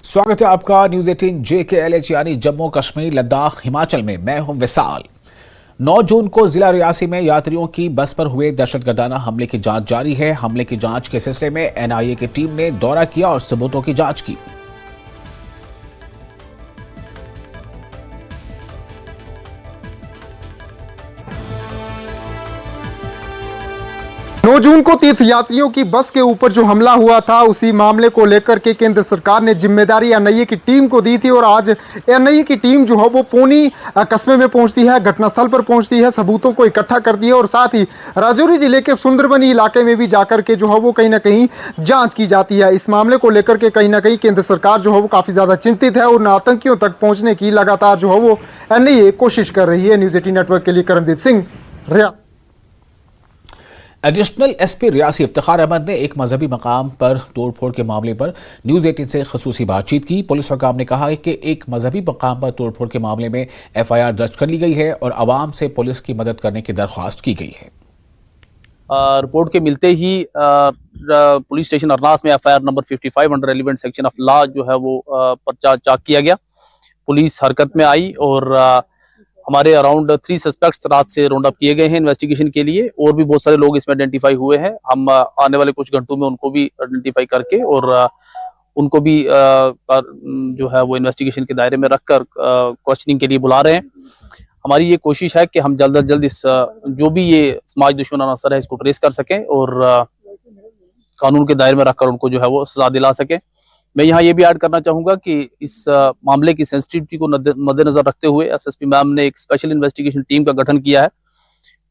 स्वागत है आपका न्यूज 18 JKLH यानी जम्मू कश्मीर लद्दाख हिमाचल में। मैं हूं विशाल। 9 जून को जिला रियासी में यात्रियों की बस पर हुए दहशतगर्दाना हमले की जांच जारी है। हमले की जांच के सिलसिले में NIA की टीम ने दौरा किया और सबूतों की जांच की। 9 जून को तीर्थ यात्रियों की बस के ऊपर जो हमला हुआ था, उसी मामले को लेकर के केंद्र सरकार ने जिम्मेदारी NIA की टीम को दी थी और आज NIA की टीम जो है वो पौनी कस्बे में पहुंचती है, घटनास्थल पर पहुंचती है, सबूतों को इकट्ठा करती है और साथ ही राजौरी जिले के सुंदरबनी इलाके में भी जाकर के जो है वो कहीं ना कहीं जांच की जाती है। इस मामले को लेकर के कहीं ना कहीं केंद्र सरकार जो है वो काफी ज्यादा चिंतित है और आतंकियों तक पहुंचने की लगातार जो है वो NIA कोशिश कर रही है। न्यूज 18 नेटवर्क के लिए करणदीप सिंह, रियासी। एडिशनल SP रियासी इफ्तिखार अहमद ने एक मजहबी मकाम पर तोड़फोड़ के मामले पर न्यूज 18 से खसूसी बातचीत की। पुलिस हुकाम ने कहा है कि एक मजहबी मकाम पर तोड़फोड़ के मामले में FIR दर्ज कर ली गई है और आवाम से पुलिस की मदद करने की दरख्वास्त की गई है। रिपोर्ट के मिलते ही पुलिस स्टेशन अरनास में FIR number 55 under relevant section of law जो है वो पर्चा चाक किया गया। पुलिस हरकत में आई और हमारे अराउंड 3 सस्पेक्ट्स रात से राउंड अप किए गए हैं इन्वेस्टिगेशन के लिए और भी बहुत सारे लोग इसमें आइडेंटिफाई हुए हैं। हम आने वाले कुछ घंटों में उनको भी आइडेंटिफाई करके और उनको भी जो है वो इन्वेस्टिगेशन के दायरे में रखकर क्वेश्चनिंग के लिए बुला रहे हैं। हमारी ये कोशिश है कि हम जल्द अज जल्द इस जो भी ये समाज दुश्मन अनासर है इसको ट्रेस कर सकें और कानून के दायरे में रखकर उनको जो है वो सजा दिला सकें। मैं यहाँ ये भी ऐड करना चाहूंगा कि इस मामले की सेंसिटिविटी को मद्देनजर रखते हुए SSP मैम ने एक स्पेशल इन्वेस्टिगेशन टीम का गठन किया है,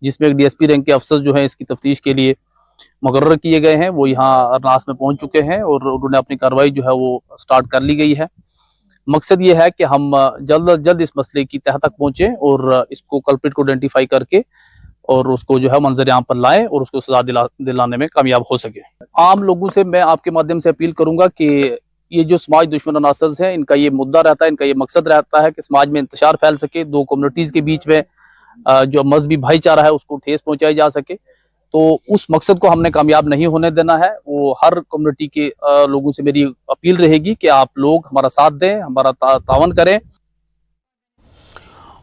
जिसमें एक DSP रैंक के अफसर जो हैं इसकी तफ्तीश के लिए मुकर्रर किए गए हैं। वो यहाँ अरनास में पहुंच चुके हैं और उन्होंने अपनी कार्रवाई जो है वो स्टार्ट कर ली गई है। मकसद ये है कि हम जल्द अज जल्द इस मसले की तह तक पहुंचे और इसको कल्प्रिट को आइडेंटिफाई करके और उसको जो है मंजर आम पर लाएं और उसको सजा दिलाने में कामयाब हो सके। आम लोगों से मैं आपके माध्यम से अपील करूंगा कि ये जो समाज दुश्मन अनासर हैं, इनका ये मुद्दा रहता है, इनका ये मकसद रहता है कि समाज में इंतशार फैल सके, दो कम्युनिटीज के बीच में जो मजहबी भाईचारा है उसको ठेस पहुंचाई जा सके। तो उस मकसद को हमने कामयाब नहीं होने देना है। वो हर कम्युनिटी के लोगों से मेरी अपील रहेगी कि आप लोग हमारा साथ दें, हमारा तावन करें।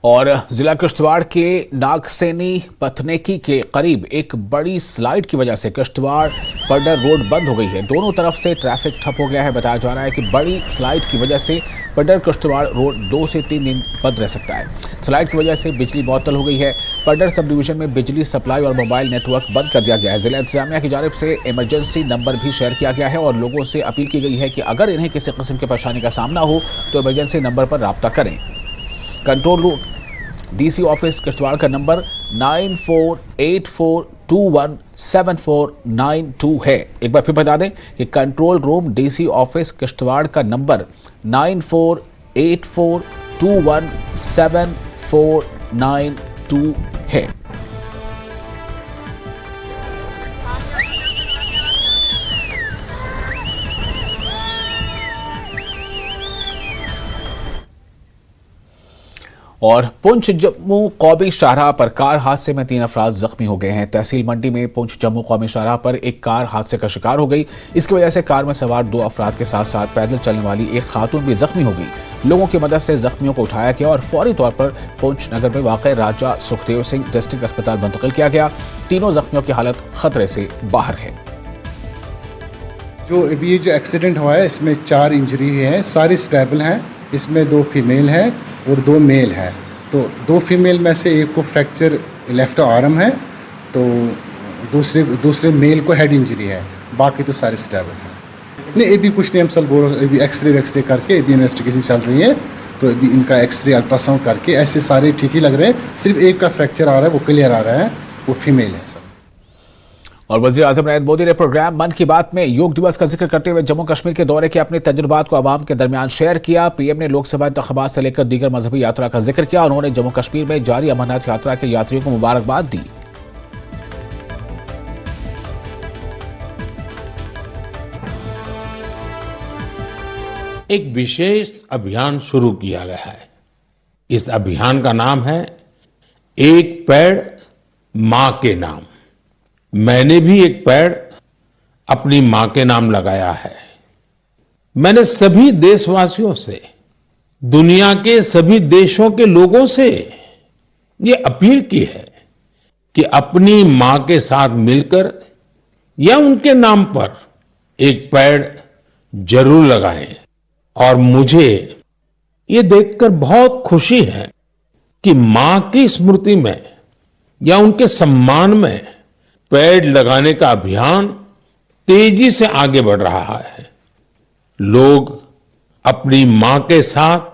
और जिला किश्तवाड़ के नागसेनी पथनेकी के करीब एक बड़ी स्लाइड की वजह से किश्तवाड़ पडर रोड बंद हो गई है। दोनों तरफ से ट्रैफिक ठप हो गया है। बताया जा रहा है कि बड़ी स्लाइड की वजह से पडर किश्तवाड़ रोड 2 से 3 दिन बंद रह सकता है। स्लाइड की वजह से बिजली मुअत्तल हो गई है। पडर सब डिवीजन में बिजली सप्लाई और मोबाइल नेटवर्क बंद कर दिया गया है। जिला इंतजामिया की जानिब से इमरजेंसी नंबर भी शेयर किया गया है और लोगों से अपील की गई है कि अगर इन्हें किसी किस्म की परेशानी का सामना हो तो इमरजेंसी नंबर पर राब्ता करें। Control room DC office Kishtwar का नंबर 9484217492 है। एक बार फिर बता दें कि control room DC office Kishtwar का नंबर 9484217492 है। और पुंछ जम्मू कौमी शाहराह पर कार हादसे में 3 अफराद जख्मी हो गए हैं। तहसील मंडी में पुंछ जम्मू कौमी शाहराह पर एक कार हादसे का शिकार हो गई। इसकी वजह से कार में सवार 2 अफराद के साथ साथ पैदल चलने वाली एक खातून भी जख्मी हो गई। लोगों की मदद से जख्मियों को उठाया गया और फौरी तौर पर पुंछ नगर में वाक़ राजा सुखदेव सिंह डिस्ट्रिक्ट अस्पताल मुंतकिल किया गया। तीनों जख्मियों की हालत खतरे से बाहर है। जो एक्सीडेंट हुआ है इसमें 4 इंजरी है, सारी स्टेबल हैं। इसमें 2 फीमेल हैं और 2 मेल है। तो 2 फीमेल में से एक को फ्रैक्चर लेफ्ट आर्म है, तो दूसरे मेल को हेड इंजरी है। बाकी तो सारे स्टेबल हैं। नहीं, अभी कुछ नहीं, हम सब बोल, अभी एक्सरे करके अभी इन्वेस्टिगेशन चल रही है। तो अभी इनका एक्सरे अल्ट्रासाउंड करके ऐसे सारे ठीक ही लग रहे हैं। सिर्फ एक का फ्रैक्चर आ रहा है, वो क्लियर आ रहा है, वो फीमेल है सर। और वज़ीर आज़म नरेंद्र मोदी ने प्रोग्राम मन की बात में योग दिवस का जिक्र करते हुए जम्मू कश्मीर के दौरे के अपने तजुर्बात को आवाम के दरमियान शेयर किया। PM ने लोकसभा इंतखाबात से लेकर दीगर मजहबी यात्रा का जिक्र किया। उन्होंने जम्मू कश्मीर में जारी अमरनाथ यात्रा के यात्रियों को मुबारकबाद दी। एक विशेष अभियान शुरू किया गया है। इस अभियान का नाम है एक पेड़ मां के नाम। मैंने भी एक पेड़ अपनी मां के नाम लगाया है। मैंने सभी देशवासियों से, दुनिया के सभी देशों के लोगों से ये अपील की है कि अपनी मां के साथ मिलकर या उनके नाम पर एक पेड़ जरूर लगाएं। और मुझे ये देखकर बहुत खुशी है कि मां की स्मृति में या उनके सम्मान में पेड़ लगाने का अभियान तेजी से आगे बढ़ रहा है। लोग अपनी मां के साथ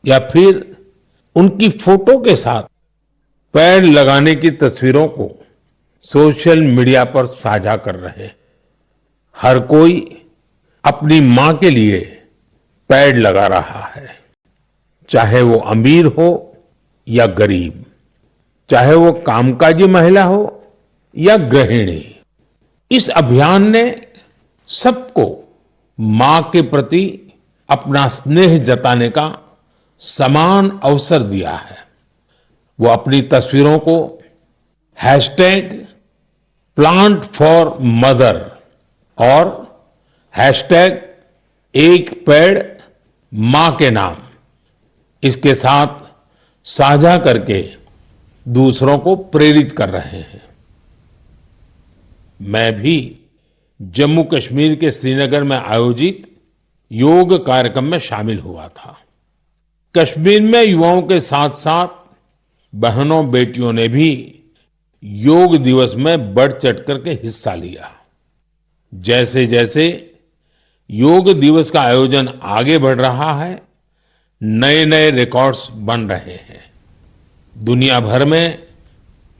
या फिर उनकी फोटो के साथ पेड़ लगाने की तस्वीरों को सोशल मीडिया पर साझा कर रहे हैं। हर कोई अपनी मां के लिए पेड़ लगा रहा है, चाहे वो अमीर हो या गरीब, चाहे वो कामकाजी महिला हो या गृहिणी। इस अभियान ने सबको मां के प्रति अपना स्नेह जताने का समान अवसर दिया है। वो अपनी तस्वीरों को #प्लांट फॉर मदर और #एक पेड़ मां के नाम इसके साथ साझा करके दूसरों को प्रेरित कर रहे हैं। मैं भी जम्मू कश्मीर के श्रीनगर में आयोजित योग कार्यक्रम में शामिल हुआ था। कश्मीर में युवाओं के साथ साथ बहनों बेटियों ने भी योग दिवस में बढ़ चढ़कर के हिस्सा लिया। जैसे जैसे योग दिवस का आयोजन आगे बढ़ रहा है, नए नए रिकॉर्ड्स बन रहे हैं। दुनिया भर में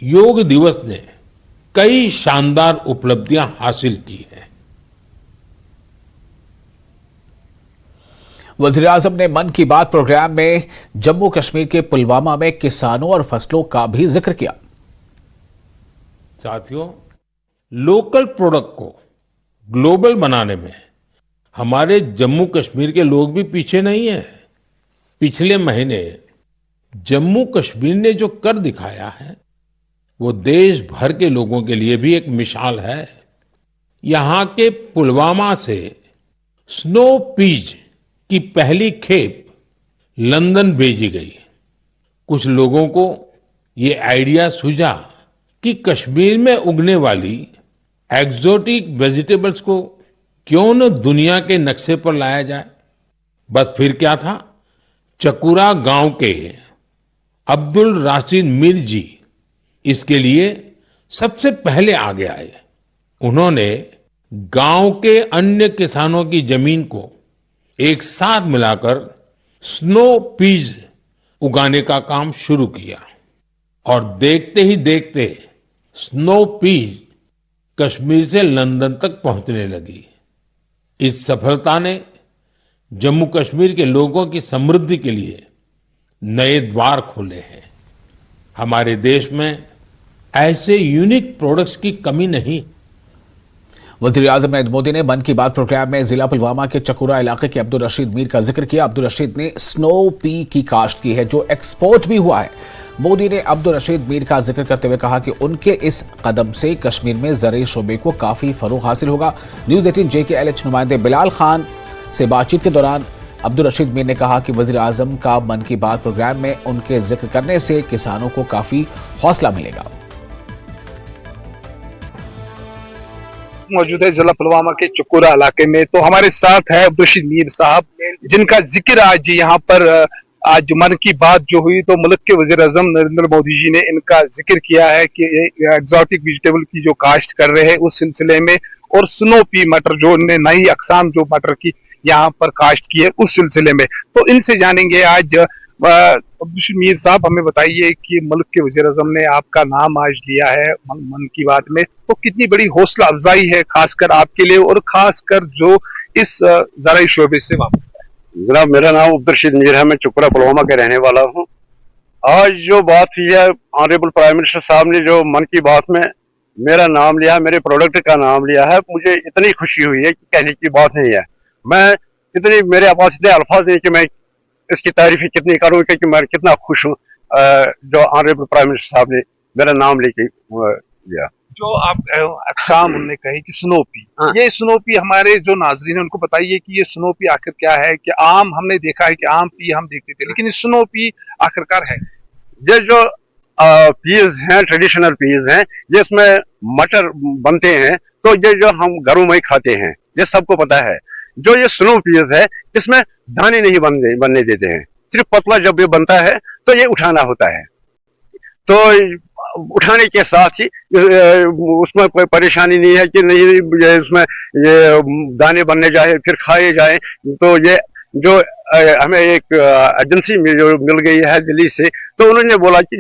योग दिवस ने कई शानदार उपलब्धियां हासिल की हैं। वज़ीर-ए-आज़म ने मन की बात प्रोग्राम में जम्मू कश्मीर के पुलवामा में किसानों और फसलों का भी जिक्र किया। साथियों, लोकल प्रोडक्ट को ग्लोबल बनाने में हमारे जम्मू कश्मीर के लोग भी पीछे नहीं हैं। पिछले महीने जम्मू कश्मीर ने जो कर दिखाया है, वो देश भर के लोगों के लिए भी एक मिसाल है। यहां के पुलवामा से स्नो पीज की पहली खेप लंदन भेजी गई। कुछ लोगों को ये आइडिया सूझा कि कश्मीर में उगने वाली एक्सोटिक वेजिटेबल्स को क्यों न दुनिया के नक्शे पर लाया जाए। बस फिर क्या था, चकुरा गांव के अब्दुल राशिद मीर जी इसके लिए सबसे पहले आगे आए। उन्होंने गांव के अन्य किसानों की जमीन को एक साथ मिलाकर स्नो पीज उगाने का काम शुरू किया और देखते ही देखते स्नो पीज कश्मीर से लंदन तक पहुंचने लगी। इस सफलता ने जम्मू कश्मीर के लोगों की समृद्धि के लिए नए द्वार खोले हैं। हमारे देश में ऐसे यूनिक प्रोडक्ट्स की कमी नहीं। वज़ीर-ए-आज़म नरेंद्र मोदी ने मन की बात प्रोग्राम में जिला पुलवामा के चकुरा इलाके के अब्दुल रशीद मीर का जिक्र किया। अब्दुल रशीद ने स्नो पी की काश्त की है, जो एक्सपोर्ट भी हुआ है। मोदी ने अब्दुल रशीद मीर का जिक्र करते हुए कहा कि उनके इस कदम से कश्मीर में ज़राई शोबे को काफी फरोग हासिल होगा। न्यूज़ 18 JKLH नुमाइंदे बिलाल खान से बातचीत के दौरान अब्दुल रशीद मीर ने कहा कि वज़ीर-ए-आज़म का मन की बात प्रोग्राम में उनके जिक्र करने से किसानों को काफी हौसला मिलेगा। मौजूद है जिला पुलवामा के चकुरा इलाके में, तो हमारे साथ है अब्दुल रशीद मीर साहब, जिनका जिक्र आज यहाँ पर आज मन की बात जो हुई तो मुल्क के वज़ीर-ए-आज़म नरेंद्र मोदी जी ने इनका जिक्र किया है कि एक्सोटिक वेजिटेबल की जो काश्त कर रहे हैं उस सिलसिले में, और स्नो पी मटर जो उन्होंने नई अकसाम जो मटर की यहाँ पर काश्त की है उस सिलसिले में। तो इनसे जानेंगे आज। अब्दुल रशीद मीर साहब, हमें बताइए कि मुल्क के वज़ीर-ए-आज़म ने आपका नाम आज लिया है मन की बात में, तो कितनी बड़ी हौसला अफजाई है खासकर आपके लिए और खासकर जो इस ज़राई शोबे से वाबस्ता है। जनाब, मेरा नाम अब्दुल रशीद मीर है, मैं चकुरा पुलवामा का रहने वाला हूँ। आज जो बात हुई है, ऑनरेबल प्राइम मिनिस्टर साहब ने जो मन की बात में मेरा नाम लिया, मेरे प्रोडक्ट का नाम लिया है, मुझे इतनी खुशी हुई है कि कहने की बात नहीं है। मैं इतनी, मेरे पास इतने अल्फाज नहीं कि मैं इसकी तारीफ कितनी करूँ कि मैं कितना खुश हूँ जो ऑनरेबल प्राइम मिनिस्टर साहब ने मेरा नाम लेके लिया। जो आप अकसाम उन्होंने कही कि स्नोपी, हाँ। ये स्नोपी हमारे जो नाजरीन है उनको बताइए कि ये स्नोपी आखिर क्या है। कि आम हमने देखा है कि आम पी हम देखते थे, लेकिन स्नोपी आखिरकार है। ये जो पीस हैं, ट्रेडिशनल पीस हैं, जिसमें मटर बनते हैं, तो ये जो हम घरों में ही खाते हैं, ये सबको पता है। जो ये स्नो पीस है, इसमें दाने नहीं बनने देते हैं, सिर्फ पतला जब ये बनता है तो ये उठाना होता है। तो उठाने के साथ ही उसमें कोई परेशानी नहीं है कि नहीं इसमें ये दाने बनने जाए फिर खाए जाए। तो ये जो हमें एक एजेंसी में जो मिल गई है दिल्ली से, तो उन्होंने बोला कि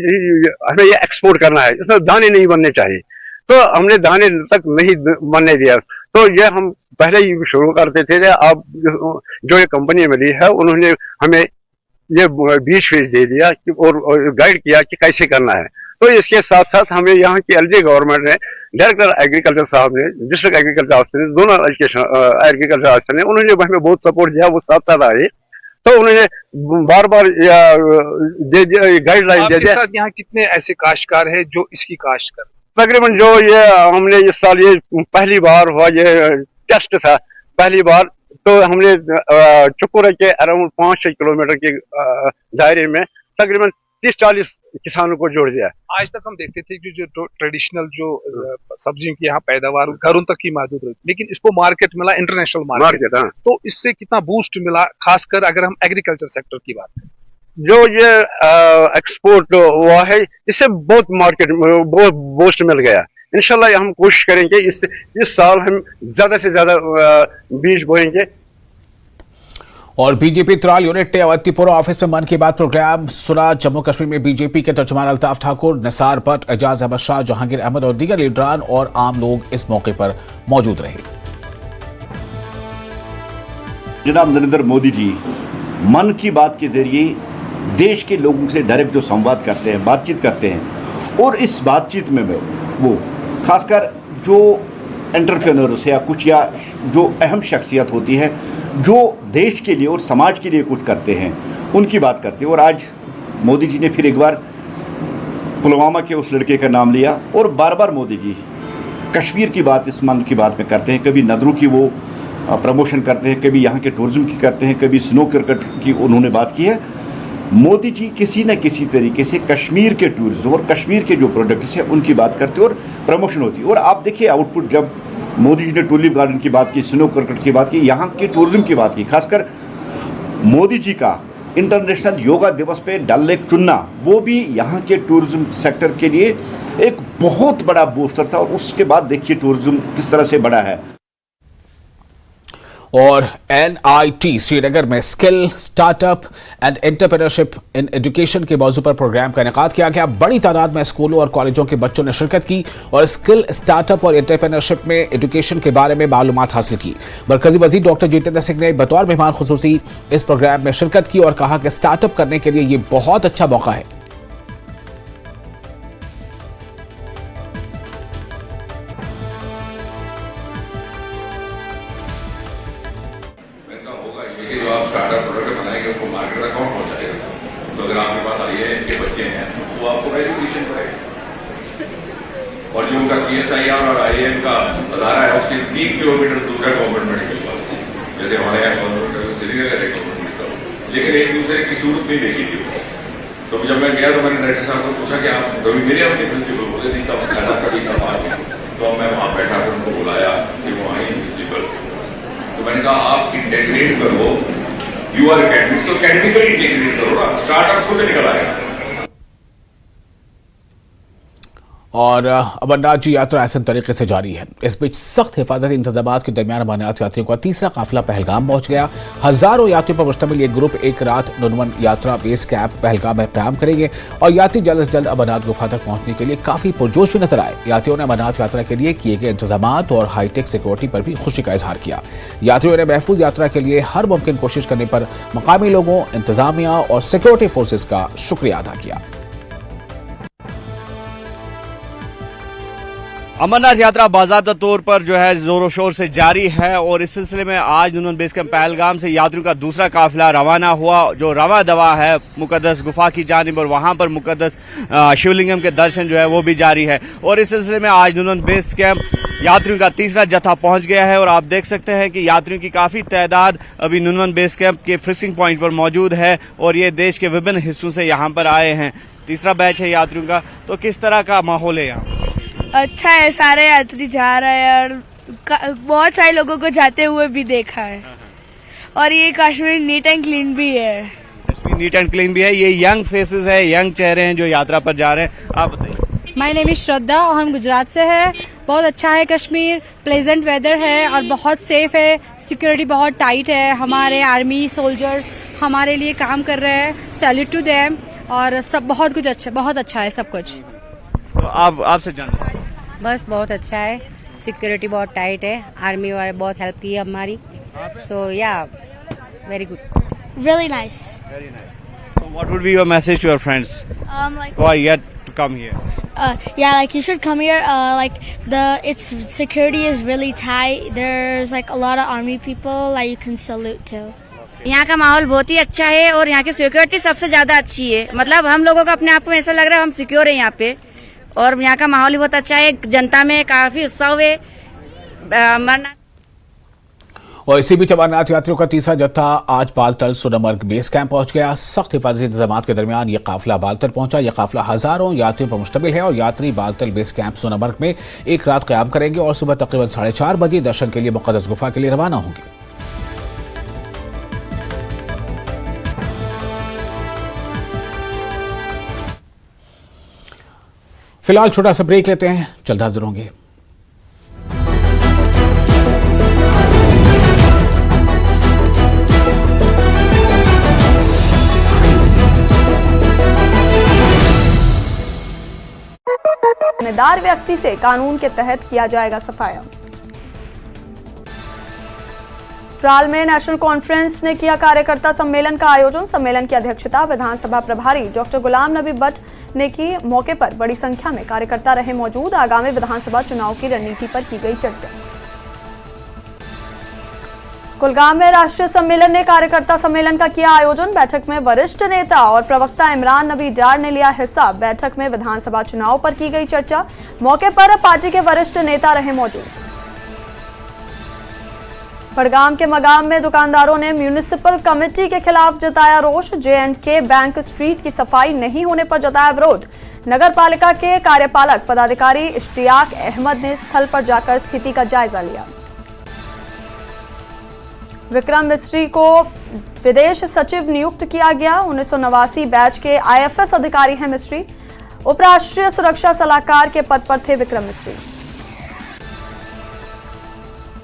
हमें ये एक्सपोर्ट करना है, इसमें दाने नहीं बनने चाहिए। तो हमने दाने तक नहीं बनने दिया। तो ये हम पहले ही शुरू करते थे। अब जो ये कंपनी मिली है उन्होंने हमें ये बीज दे दिया और गाइड किया कि कैसे करना है। तो इसके साथ साथ हमें यहाँ की एलजी गवर्नमेंट ने, डायरेक्टर एग्रीकल्चर साहब ने, डिस्ट्रिक्ट एग्रीकल्चर ऑफिसर ने, दोनों एग्रीकल्चर ऑफिसर ने, उन्होंने हमें बहुत सपोर्ट दिया। वो साथ साथ आए तो उन्होंने बार बार गाइडलाइन दे दिया। यहाँ कितने ऐसे काश्तकार है जो इसकी काश्त कर? तकरीबन जो ये हमने इस साल ये पहली बार हुआ, ये टेस्ट था पहली बार। तो हमने चुकुरा के अराउंड 5-6 किलोमीटर के दायरे में तकरीबन 30-40 किसानों को जोड़ दिया। आज तक हम देखते थे कि जो ट्रेडिशनल जो सब्जियों की यहाँ पैदावार घरों तक ही महदूद रही, लेकिन इसको मार्केट मिला, इंटरनेशनल मार्केट। हाँ। तो इससे कितना बूस्ट मिला, खासकर अगर हम एग्रीकल्चर सेक्टर की बात करें? जो ये एक्सपोर्ट हुआ है, इससे बहुत मार्केट बहुत बूस्ट मिल गया। इंशाल्लाह हम कोशिश करेंगे इस साल हम ज्यादा से ज्यादा बीज बोएंगे। और बीजेपी त्राल यूनिट ने अवंतीपुरा ऑफिस में मन की बात प्रोग्राम सुना। जम्मू कश्मीर में बीजेपी के तर्जुमान अल्ताफ ठाकुर, निसार भट्ट, एजाज अहमद शाह, जहांगीर अहमद और दीगर लीडरान और आम लोग इस मौके पर मौजूद रहे। जनाब नरेंद्र मोदी जी मन की बात के जरिए देश के लोगों से डायरेक्ट जो संवाद करते हैं, बातचीत करते हैं, और इस बातचीत में वो खासकर जो एंटरप्रेन्योर्स या कुछ या जो अहम शख्सियत होती है जो देश के लिए और समाज के लिए कुछ करते हैं, उनकी बात करते हैं। और आज मोदी जी ने फिर एक बार पुलवामा के उस लड़के का नाम लिया, और बार बार मोदी जी कश्मीर की बात इस मन की बात में करते हैं। कभी नदरों की वो प्रमोशन करते हैं, कभी यहाँ के टूरिज्म की करते हैं, कभी स्नो क्रिकेट की उन्होंने बात की है। मोदी जी किसी न किसी तरीके से कश्मीर के टूरिज्म और कश्मीर के जो प्रोडक्ट्स हैं उनकी बात करते हैं और प्रमोशन होती है। और आप देखिए आउटपुट, जब मोदी जी ने टूलिप गार्डन की बात की, स्नो क्रिकेट की बात की, यहाँ के टूरिज्म की बात की, खासकर मोदी जी का इंटरनेशनल योगा दिवस पे डल लेक चुनना, वो भी यहाँ के टूरिज्म सेक्टर के लिए एक बहुत बड़ा बूस्टर था। और उसके बाद देखिए टूरिज्म किस तरह से बढ़ा है। और NIT श्रीनगर में skill, startup and entrepreneurship in education के मौजू पर प्रोग्राम का इनेकाद किया गया। बड़ी तादाद में स्कूलों और कॉलेजों के बच्चों ने शिरकत की और स्किल, स्टार्टअप और एंटरप्रेन्योरशिप में एजुकेशन के बारे में मालूमात हासिल की। मरकजी वजीर डॉक्टर जितेंद्र सिंह ने बतौर मेहमान खुसूसी इस प्रोग्राम में शिरकत की और कहा कि स्टार्टअप करने के लिए ये बहुत अच्छा मौका है। स्टार्टअप प्रोडक्ट बनाएंगे उसको मार्केट तक कौन पहुंचाएगा? तो अगर आपके पास IIM के बच्चे हैं तो आपको वेरिफिकेशन करेगा। और जो उनका CSIR और IIM का अदारा है उसके 3 किलोमीटर दूर है गवर्नमेंट मेडिकल कॉलेज, जैसे हमारे यहाँ गवर्नमेंट श्रीनगर है गवर्नमेंट, लेकिन एक दूसरे की सूरत नहीं देखी थी। तो जब मैं गया तो मैंने डायरेक्टर साहब को पूछा कि आप कभी मिले अपने प्रिंसिपल? बोले नहीं साहब, ऐसा कभी का बात। तो मैं वहाँ बैठा कर उनको बुलाया कि वो आई प्रिंसिपल। तो मैंने कहा आप इंटीग्रेट करो, यू आर अकेडमिक्स, तो अकेडमिकली इंटीग्रेट करो ना, स्टार्टअप खुद निकल आएगा। और अमरनाथ जी यात्रा ऐसे तरीके से जारी है। इस बीच सख्त हिफाजती इंतजामात के दरमियान अमरनाथ यात्रियों का तीसरा काफिला पहलगाम पहुंच गया। हजारों यात्रियों पर मुश्तमिल ये ग्रुप एक रात नुनवन यात्रा बेस कैंप पहलगाम में क्याम करेंगे और यात्री जल्द से जल्द अमरनाथ गुफा तक पहुंचने के लिए काफी पुरजोश भी नजर आए। यात्रियों ने अमरनाथ यात्रा के लिए किए गए इंतजामात और हाईटेक सिक्योरिटी पर भी खुशी का इजहार किया। यात्रियों ने महफूज यात्रा के लिए हर मुमकिन कोशिश करने पर मकामी लोगों, इंतजामिया और सिक्योरिटी फोर्सेज का शुक्रिया अदा किया। अमरनाथ यात्रा बाज़ाब्ता तौर पर जो है जोरों शोर से जारी है और इस सिलसिले में आज नुनवन बेस कैंप पहलगाम से यात्रियों का दूसरा काफिला रवाना हुआ, जो रवा दवा है मुकद्दस गुफा की जानिब, और वहां पर मुकद्दस शिवलिंगम के दर्शन जो है वो भी जारी है। और इस सिलसिले में आज नुनवन बेस कैंप यात्रियों का तीसरा जत्था पहुंच गया है और आप देख सकते हैं कि यात्रियों की काफी तादाद अभी नुनवन बेस कैंप के फ्रिसिंग पॉइंट पर मौजूद है और ये देश के विभिन्न हिस्सों से यहाँ पर आए हैं। तीसरा बैच है यात्रियों का। तो किस तरह का माहौल है यहाँ? अच्छा है, सारे यात्री जा रहे हैं और बहुत सारे लोगों को जाते हुए भी देखा है। और ये कश्मीर नीट एंड क्लीन भी है। कश्मीर नीट एंड क्लीन भी है। ये यंग फेसेस है, यंग चेहरे हैं जो यात्रा पर जा रहे हैं। आप बताइए। माय नेम इज श्रद्धा और हम गुजरात से है। बहुत अच्छा है कश्मीर, प्लेजेंट वेदर है और बहुत सेफ है। सिक्योरिटी बहुत टाइट है। हमारे आर्मी सोल्जर्स हमारे लिए काम कर रहे हैं, सैल्यूट टू देम। और सब बहुत कुछ अच्छा, बहुत अच्छा है सब कुछ। तो आपसे जानना। बस बहुत अच्छा है, सिक्योरिटी बहुत टाइट है, आर्मी वाले बहुत हेल्प की है हमारी। सो या very good, really nice. So what would be your message to your friends Like who are yet to come here? Yeah, like you should come here. Like its security is really tight. There's like a lot of army people that you can salute to. यहाँ का माहौल बहुत ही अच्छा है और यहाँ की security सबसे ज्यादा अच्छी है। मतलब हम लोगों को अपने आप को ऐसा लग रहा है हम सिक्योर है यहाँ पे, और यहाँ का माहौल ही बहुत अच्छा है। जनता में काफी उत्साह है। अमरनाथ और इसी बीच अमरनाथ यात्रियों का तीसरा जत्था आज बालतल सोनमर्ग बेस कैंप पहुंच गया। सख्त हिफाजती इंतजाम के दरमियान ये काफिला बालतल पहुंचा। यह काफिला हजारों यात्रियों पर मुश्तमिल है और यात्री बालतल बेस कैंप सोनमर्ग में एक रात क़याम करेंगे और सुबह तकरीबन 4:30 बजे दर्शन के लिए मुक़द्दस गुफा के लिए रवाना होंगे। फिलहाल छोटा सा ब्रेक लेते हैं, जल्द हाजिर होंगे। जिम्मेदार व्यक्ति से कानून के तहत किया जाएगा सफाया। ट्राल में नेशनल कॉन्फ्रेंस ने किया कार्यकर्ता सम्मेलन का आयोजन। सम्मेलन की अध्यक्षता विधानसभा प्रभारी डॉक्टर गुलाम नबी भट्ट ने की। मौके पर बड़ी संख्या में कार्यकर्ता रहे मौजूद। आगामी विधानसभा चुनाव की रणनीति पर की गई चर्चा। कुलगाम में राष्ट्रीय सम्मेलन ने कार्यकर्ता सम्मेलन का किया आयोजन। बैठक में वरिष्ठ नेता और प्रवक्ता इमरान नबी डार ने लिया हिस्सा। बैठक में विधानसभा चुनाव पर की गई चर्चा। मौके पर पार्टी के वरिष्ठ नेता रहे मौजूद। बड़गाम के मगाम में दुकानदारों ने म्यूनिसिपल कमेटी के खिलाफ जताया रोष। J&K बैंक स्ट्रीट की सफाई नहीं होने पर जताया विरोध। नगर पालिका के कार्यपालक पदाधिकारी इश्तियाक अहमद ने स्थल पर जाकर स्थिति का जायजा लिया। विक्रम मिस्त्री को विदेश सचिव नियुक्त किया गया। 1989 बैच के IFS अधिकारी हैं मिस्त्री। उपराष्ट्रीय सुरक्षा सलाहकार के पद पर थे विक्रम मिस्त्री।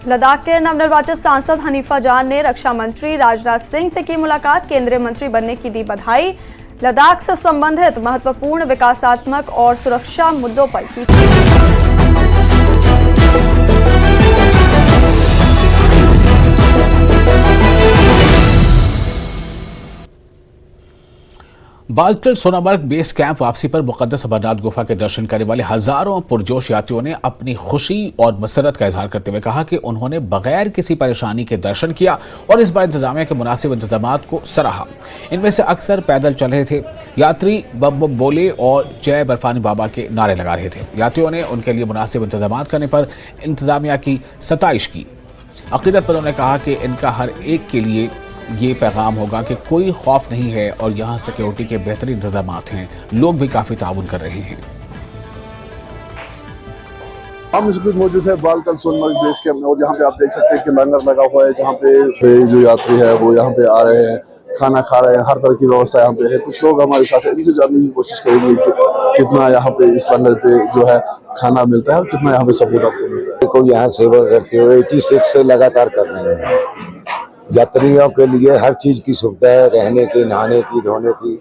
लद्दाख के नवनिर्वाचित सांसद हनीफा जान ने रक्षा मंत्री राजनाथ सिंह से की मुलाकात। केंद्रीय मंत्री बनने की दी बधाई। लद्दाख से संबंधित महत्वपूर्ण विकासात्मक और सुरक्षा मुद्दों पर की। बालतल सोनमर्ग बेस कैंप वापसी पर मुक़द्दस अमरनाथ गुफा के दर्शन करने वाले हजारों पुरजोश यात्रियों ने अपनी खुशी और मसरत का इजहार करते हुए कहा कि उन्होंने बगैर किसी परेशानी के दर्शन किया और इस बार इंतजामिया के मुनासिब इंतजामात को सराहा। इनमें से अक्सर पैदल चल रहे थे यात्री, बम बम बोले और जय बर्फानी बाबा के नारे लगा रहे थे। यात्रियों ने उनके लिए मुनासिब इंतजामात करने पर इंतजामिया की सताइश की। अकीदतमंदों ने कहा कि इनका हर एक के लिए ये पैगाम होगा कि कोई खौफ नहीं है और यहाँ सिक्योरिटी के बेहतरीन इंतजामात हैं। लोग भी काफी ताउन कर रहे हैं। हम इस वक्त मौजूद है बालतल सोनमर्ग बेस कैंप में और यहाँ पे आप देख सकते हैं कि लंगर लगा हुआ है, जहाँ पे जो यात्री है वो यहाँ पे आ रहे हैं, खाना खा रहे हैं। हर तरह की व्यवस्था यहाँ पे है। कुछ लोग हमारे साथ है, इनसे जानने की कोशिश करेंगे कि कितना यहाँ पे इस लंगर पे जो है खाना मिलता है और कितना यहाँ पे सपोर्ट आपको मिलता है। देखो यहाँ सेवा करते हुए 86 से लगातार कर रहे हैं। यात्रियों के लिए हर चीज की सुविधा है, रहने की, नहाने की, धोने की,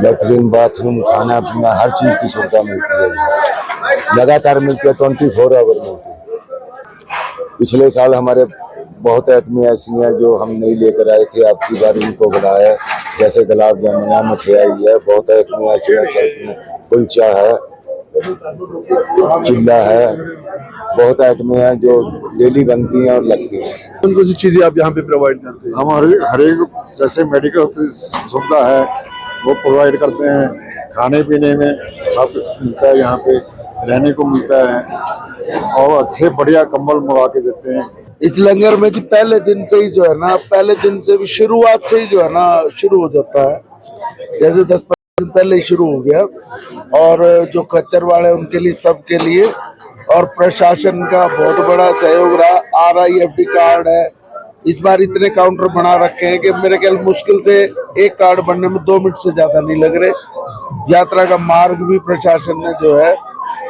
लेटरिन, बाथरूम, खाना पीना, हर चीज की सुविधा मिलती है। लगातार मिलती है, 24 आवर मिलती है। पिछले साल हमारे बहुत आइटमें ऐसी हैं जो हम नहीं लेकर आए थे, आपकी बार इनको बुलाया, जैसे गुलाब जामुन, मिठाई है, बहुत आइटमें ऐसी चलती हैं, कुलचा है, चिल्ला है, बहुत आइटमें हैं जो डेली बनती हैं और लगती हैं। कौन कौन सी चीजें आप यहाँ पे प्रोवाइड करते हैं? हमारे हर एक जैसे मेडिकल की सुविधा है वो प्रोवाइड करते हैं, खाने पीने में सब मिलता है, यहाँ पे रहने को मिलता है और अच्छे बढ़िया कंबल मंगा के देते हैं। इस लंगर में जी पहले दिन से ही जो है ना, पहले दिन से भी शुरुआत से ही जो है ना शुरू हो जाता है, जैसे 10-15 दिन पहले ही शुरू हो गया। और जो खच्चर वाले उनके लिए, सबके लिए, और प्रशासन का बहुत बड़ा सहयोग रहा। RIFD कार्ड है, इस बार इतने काउंटर बना रखे हैं कि मेरे ख्याल मुश्किल से एक कार्ड बनने में 2 मिनट से ज्यादा नहीं लग रहे। यात्रा का मार्ग भी प्रशासन ने जो है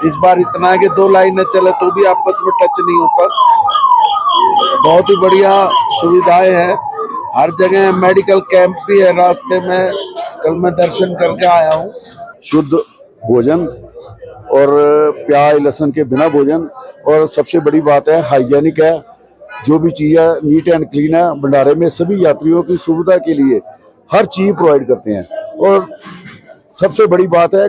इस बार इतना है कि 2 लाइनें चले तो भी आपस में टच नहीं होता। बहुत ही बढ़िया सुविधाएं हैं, हर जगह मेडिकल कैंप भी है रास्ते में। कल मैं दर्शन करके आया हूँ। शुद्ध भोजन और प्याज लहसुन के बिना भोजन, और सबसे बड़ी बात है हाइजेनिक है, जो भी चीज़ है नीट एंड क्लीन है। भंडारे में सभी यात्रियों की सुविधा के लिए हर चीज़ प्रोवाइड करते हैं, और सबसे बड़ी बात है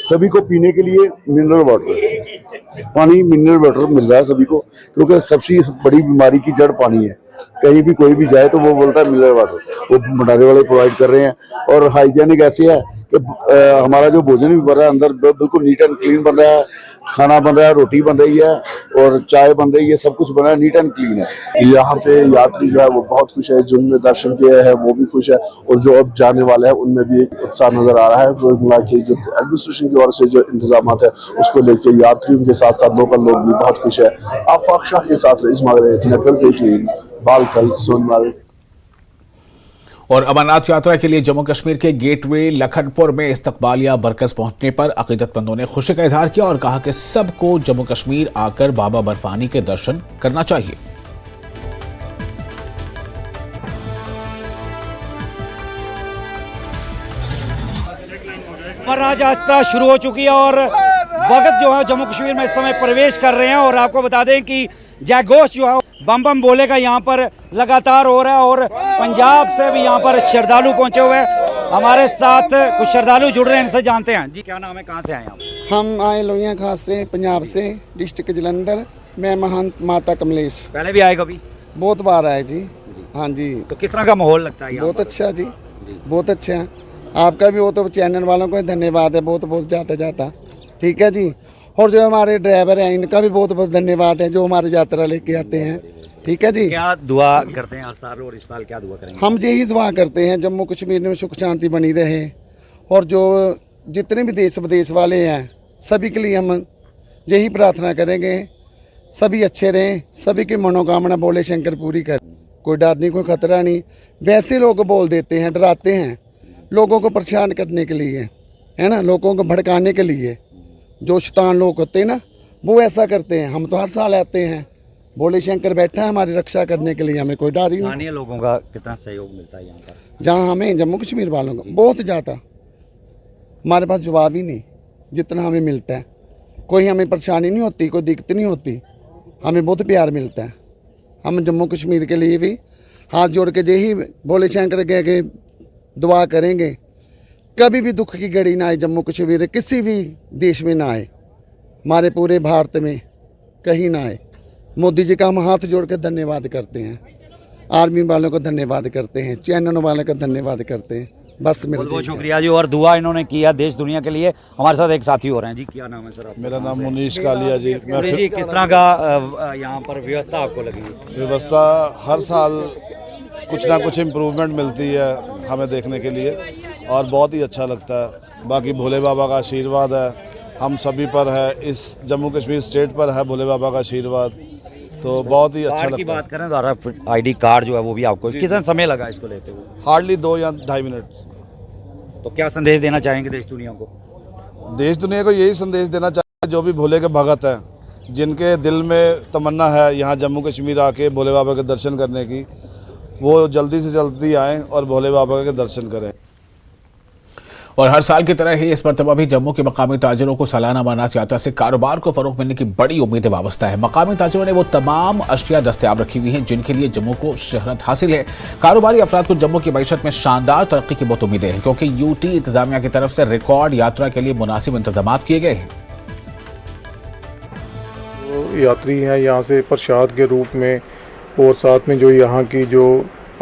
सभी को पीने के लिए मिनरल वाटर, पानी मिनरल वाटर मिल रहा है सभी को, क्योंकि सबसे बड़ी बीमारी की जड़ पानी है। कहीं भी कोई भी जाए तो वो बोलता है मिनरल वाटर, वो भंडारे वाले प्रोवाइड कर रहे हैं। और हाइजेनिक ऐसे है कि हमारा जो भोजन भी बन रहा है अंदर बिल्कुल नीट एंड क्लीन बन रहा है, खाना बन रहा है, रोटी बन रही है और चाय बन रही है, सब कुछ बन रहा है, नीट एंड क्लीन है। यहाँ पे यात्री जो है वो बहुत खुश है, जिनने दर्शन किए हैं वो भी खुश है, और जो अब जाने वाले हैं उनमें भी एक उत्साह नजर आ रहा है। तो मिला के जो एडमिनिस्ट्रेशन की ओर से जो इंतजाम है उसको लेकर यात्रियों के साथ साथ लोकल लोग भी बहुत खुश है। आफाक शाह के साथ बालतल सोनमर्ग। और अमरनाथ यात्रा के लिए जम्मू कश्मीर के गेटवे लखनपुर में इस्तकबालिया बरकस पहुंचने पर अकीदतमंदों ने खुशी का इजहार किया और कहा कि सबको जम्मू कश्मीर आकर बाबा बर्फानी के दर्शन करना चाहिए। अमरनाथ यात्रा शुरू हो चुकी है और भगत जो है जम्मू कश्मीर में इस समय प्रवेश कर रहे हैं। और आपको बता दें कि जयघोष जो है बम बम बोले का यहाँ पर लगातार हो रहा है और पंजाब से भी यहाँ पर श्रद्धालु पहुंचे हुए हैं। हमारे साथ कुछ श्रद्धालु जुड़ रहे हैं, इनसे जानते हैं। जी क्या नाम है, कहाँ से आए आप? हम आए लोहिया खास से, पंजाब से, डिस्ट्रिक्ट जलंधर। मैं महंत माता कमलेश। पहले भी आए कभी? बहुत बार आए जी। हाँ जी। तो किस तरह का माहौल लगता है? बहुत अच्छा जी, बहुत अच्छा। आपका भी वो तो चैनल वालों को धन्यवाद है, बहुत बहुत जाता ठीक है जी। और जो हमारे ड्राइवर हैं इनका भी बहुत बहुत धन्यवाद है, जो हमारी यात्रा लेके आते हैं। ठीक है जी। क्या दुआ करते हैं हर साल और इस साल क्या दुआ करेंगे? हम यही दुआ करते हैं जम्मू कश्मीर में सुख शांति बनी रहे, और जो जितने भी देश विदेश वाले हैं सभी के लिए हम यही प्रार्थना करेंगे, सभी अच्छे रहें, सभी की मनोकामना बोले शंकर पूरी कर। कोई डर नहीं, कोई खतरा नहीं। वैसे लोग बोल देते हैं, डराते हैं लोगों को परेशान करने के लिए, है ना, लोगों को भड़काने के लिए। जो शैतान लोग होते हैं ना वो ऐसा करते हैं। हम तो हर साल आते हैं, भोले शंकर बैठा है हमारी रक्षा करने के लिए, हमें कोई डर ही नहीं। स्थानीय लोगों का कितना सहयोग मिलता है यहाँ पर? जहाँ हमें जम्मू कश्मीर वालों का बहुत ज़्यादा, हमारे पास जवाब ही नहीं जितना हमें मिलता है। कोई हमें परेशानी नहीं होती, कोई दिक्कत नहीं होती, हमें बहुत प्यार मिलता है। हम जम्मू कश्मीर के लिए भी हाथ जोड़ के यही भोले शंकर के दुआ करेंगे, कभी भी दुख की घड़ी ना आए जम्मू कश्मीर, किसी भी देश में ना आए, हमारे पूरे भारत में कहीं ना आए। मोदी जी का हम हाथ जोड़ के धन्यवाद करते हैं, आर्मी वालों को धन्यवाद करते हैं, चैनल वालों का धन्यवाद करते हैं। बस मेरा बहुत शुक्रिया जी। और दुआ इन्होंने किया देश दुनिया के लिए। हमारे साथ एक साथी हो रहे हैं जी, क्या नाम है सर आपका? मेरा नाम मुनीश कालिया जी। जी किस तरह का यहाँ पर व्यवस्था आपको लगी? व्यवस्था हर साल कुछ ना कुछ इम्प्रूवमेंट मिलती है हमें देखने के लिए, और बहुत ही अच्छा लगता है। बाकी भोले बाबा का आशीर्वाद है हम सभी पर है, इस जम्मू कश्मीर स्टेट पर है भोले बाबा का आशीर्वाद, तो बहुत ही अच्छा लगता है। बात करें तो RFID कार्ड जो है वो भी आपको कितना समय लगा इसको लेते हुए? हार्डली 2 या 2.5 मिनट। तो क्या संदेश देना चाहेंगे देश दुनिया को? देश दुनिया को यही संदेश देना चाहेंगे, जो भी भोले के भगत हैं, जिनके दिल में तमन्ना है यहाँ जम्मू कश्मीर आके भोले बाबा के दर्शन करने की, वो जल्दी से जल्दी आएँ और भोले बाबा के दर्शन करें। और हर साल की तरह ही इस मरतबा भी जम्मू के मकामी ताजिरों को सालाना अमरनाथ यात्रा से कारोबार को फरोग मिलने की बड़ी उम्मीदें वाबस्ता है। मकामी ताजिरों ने वो तमाम अशिया दस्तयाब रखी हुई हैं जिनके लिए जम्मू को शहरत हासिल है। कारोबारी अफराद को जम्मू की मईशत में शानदार तरक्की की बहुत उम्मीदें हैं क्योंकि यूटी इंतजामिया की तरफ से रिकॉर्ड यात्रा के लिए मुनासिब इंतजाम किए गए हैं। यात्री हैं यहाँ से प्रसाद के रूप में, और साथ में जो यहाँ की जो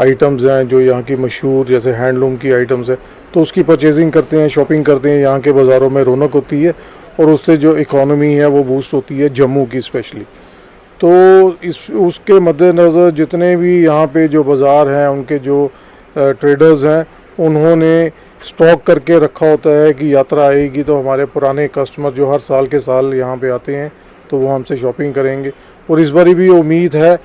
आइटम्स हैं, जो यहाँ की मशहूर जैसे हैंडलूम की आइटम्स है, तो उसकी परचेजिंग करते हैं, शॉपिंग करते हैं। यहाँ के बाज़ारों में रौनक होती है और उससे जो इकॉनमी है वो बूस्ट होती है जम्मू की स्पेशली। तो उसके मद्देनज़र जितने भी यहाँ पे जो बाज़ार हैं, उनके जो ट्रेडर्स हैं, उन्होंने स्टॉक करके रखा होता है कि यात्रा आएगी तो हमारे पुराने कस्टमर जो हर साल के साल यहाँ पे आते हैं तो वो हमसे शॉपिंग करेंगे। और इस बार भी उम्मीद है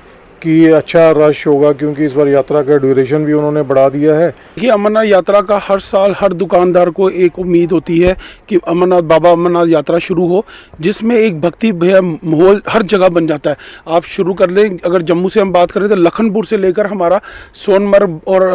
कि अच्छा रश होगा क्योंकि इस बार यात्रा का ड्यूरेशन भी उन्होंने बढ़ा दिया है। ये अमरनाथ यात्रा का हर साल हर दुकानदार को एक उम्मीद होती है कि बाबा अमरनाथ यात्रा शुरू हो, जिसमें एक भक्ति भय माहौल हर जगह बन जाता है। आप शुरू कर लें, अगर जम्मू से हम बात करें तो लखनपुर से लेकर हमारा सोनमर्ग और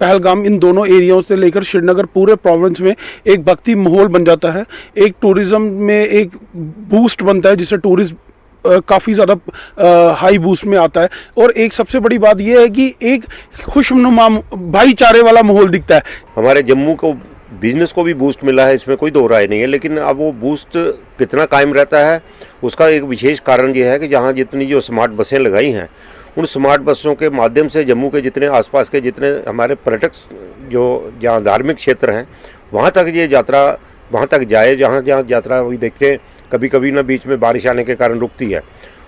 पहलगाम, इन दोनों एरियाओं से लेकर श्रीनगर, पूरे प्रोविंस में एक भक्ति माहौल बन जाता है। एक टूरिज़्म में एक बूस्ट बनता है जिससे टूरिस्ट काफ़ी ज़्यादा हाई बूस्ट में आता है। और एक सबसे बड़ी बात यह है कि एक खुशनुमा भाईचारे वाला माहौल दिखता है। हमारे जम्मू को बिजनेस को भी बूस्ट मिला है, इसमें कोई दो राय नहीं है, लेकिन अब वो बूस्ट कितना कायम रहता है उसका एक विशेष कारण ये है कि जहाँ जितनी जो स्मार्ट बसें लगाई हैं, उन स्मार्ट बसों के माध्यम से जम्मू के जितने आसपास के जितने हमारे पर्यटक जो जहाँ धार्मिक क्षेत्र हैं वहाँ तक ये यात्रा वहाँ तक जाए, जहाँ जहाँ यात्रा वही देखते हैं कभी कभी ना बीच में बारिश आने के कारण रुकती है।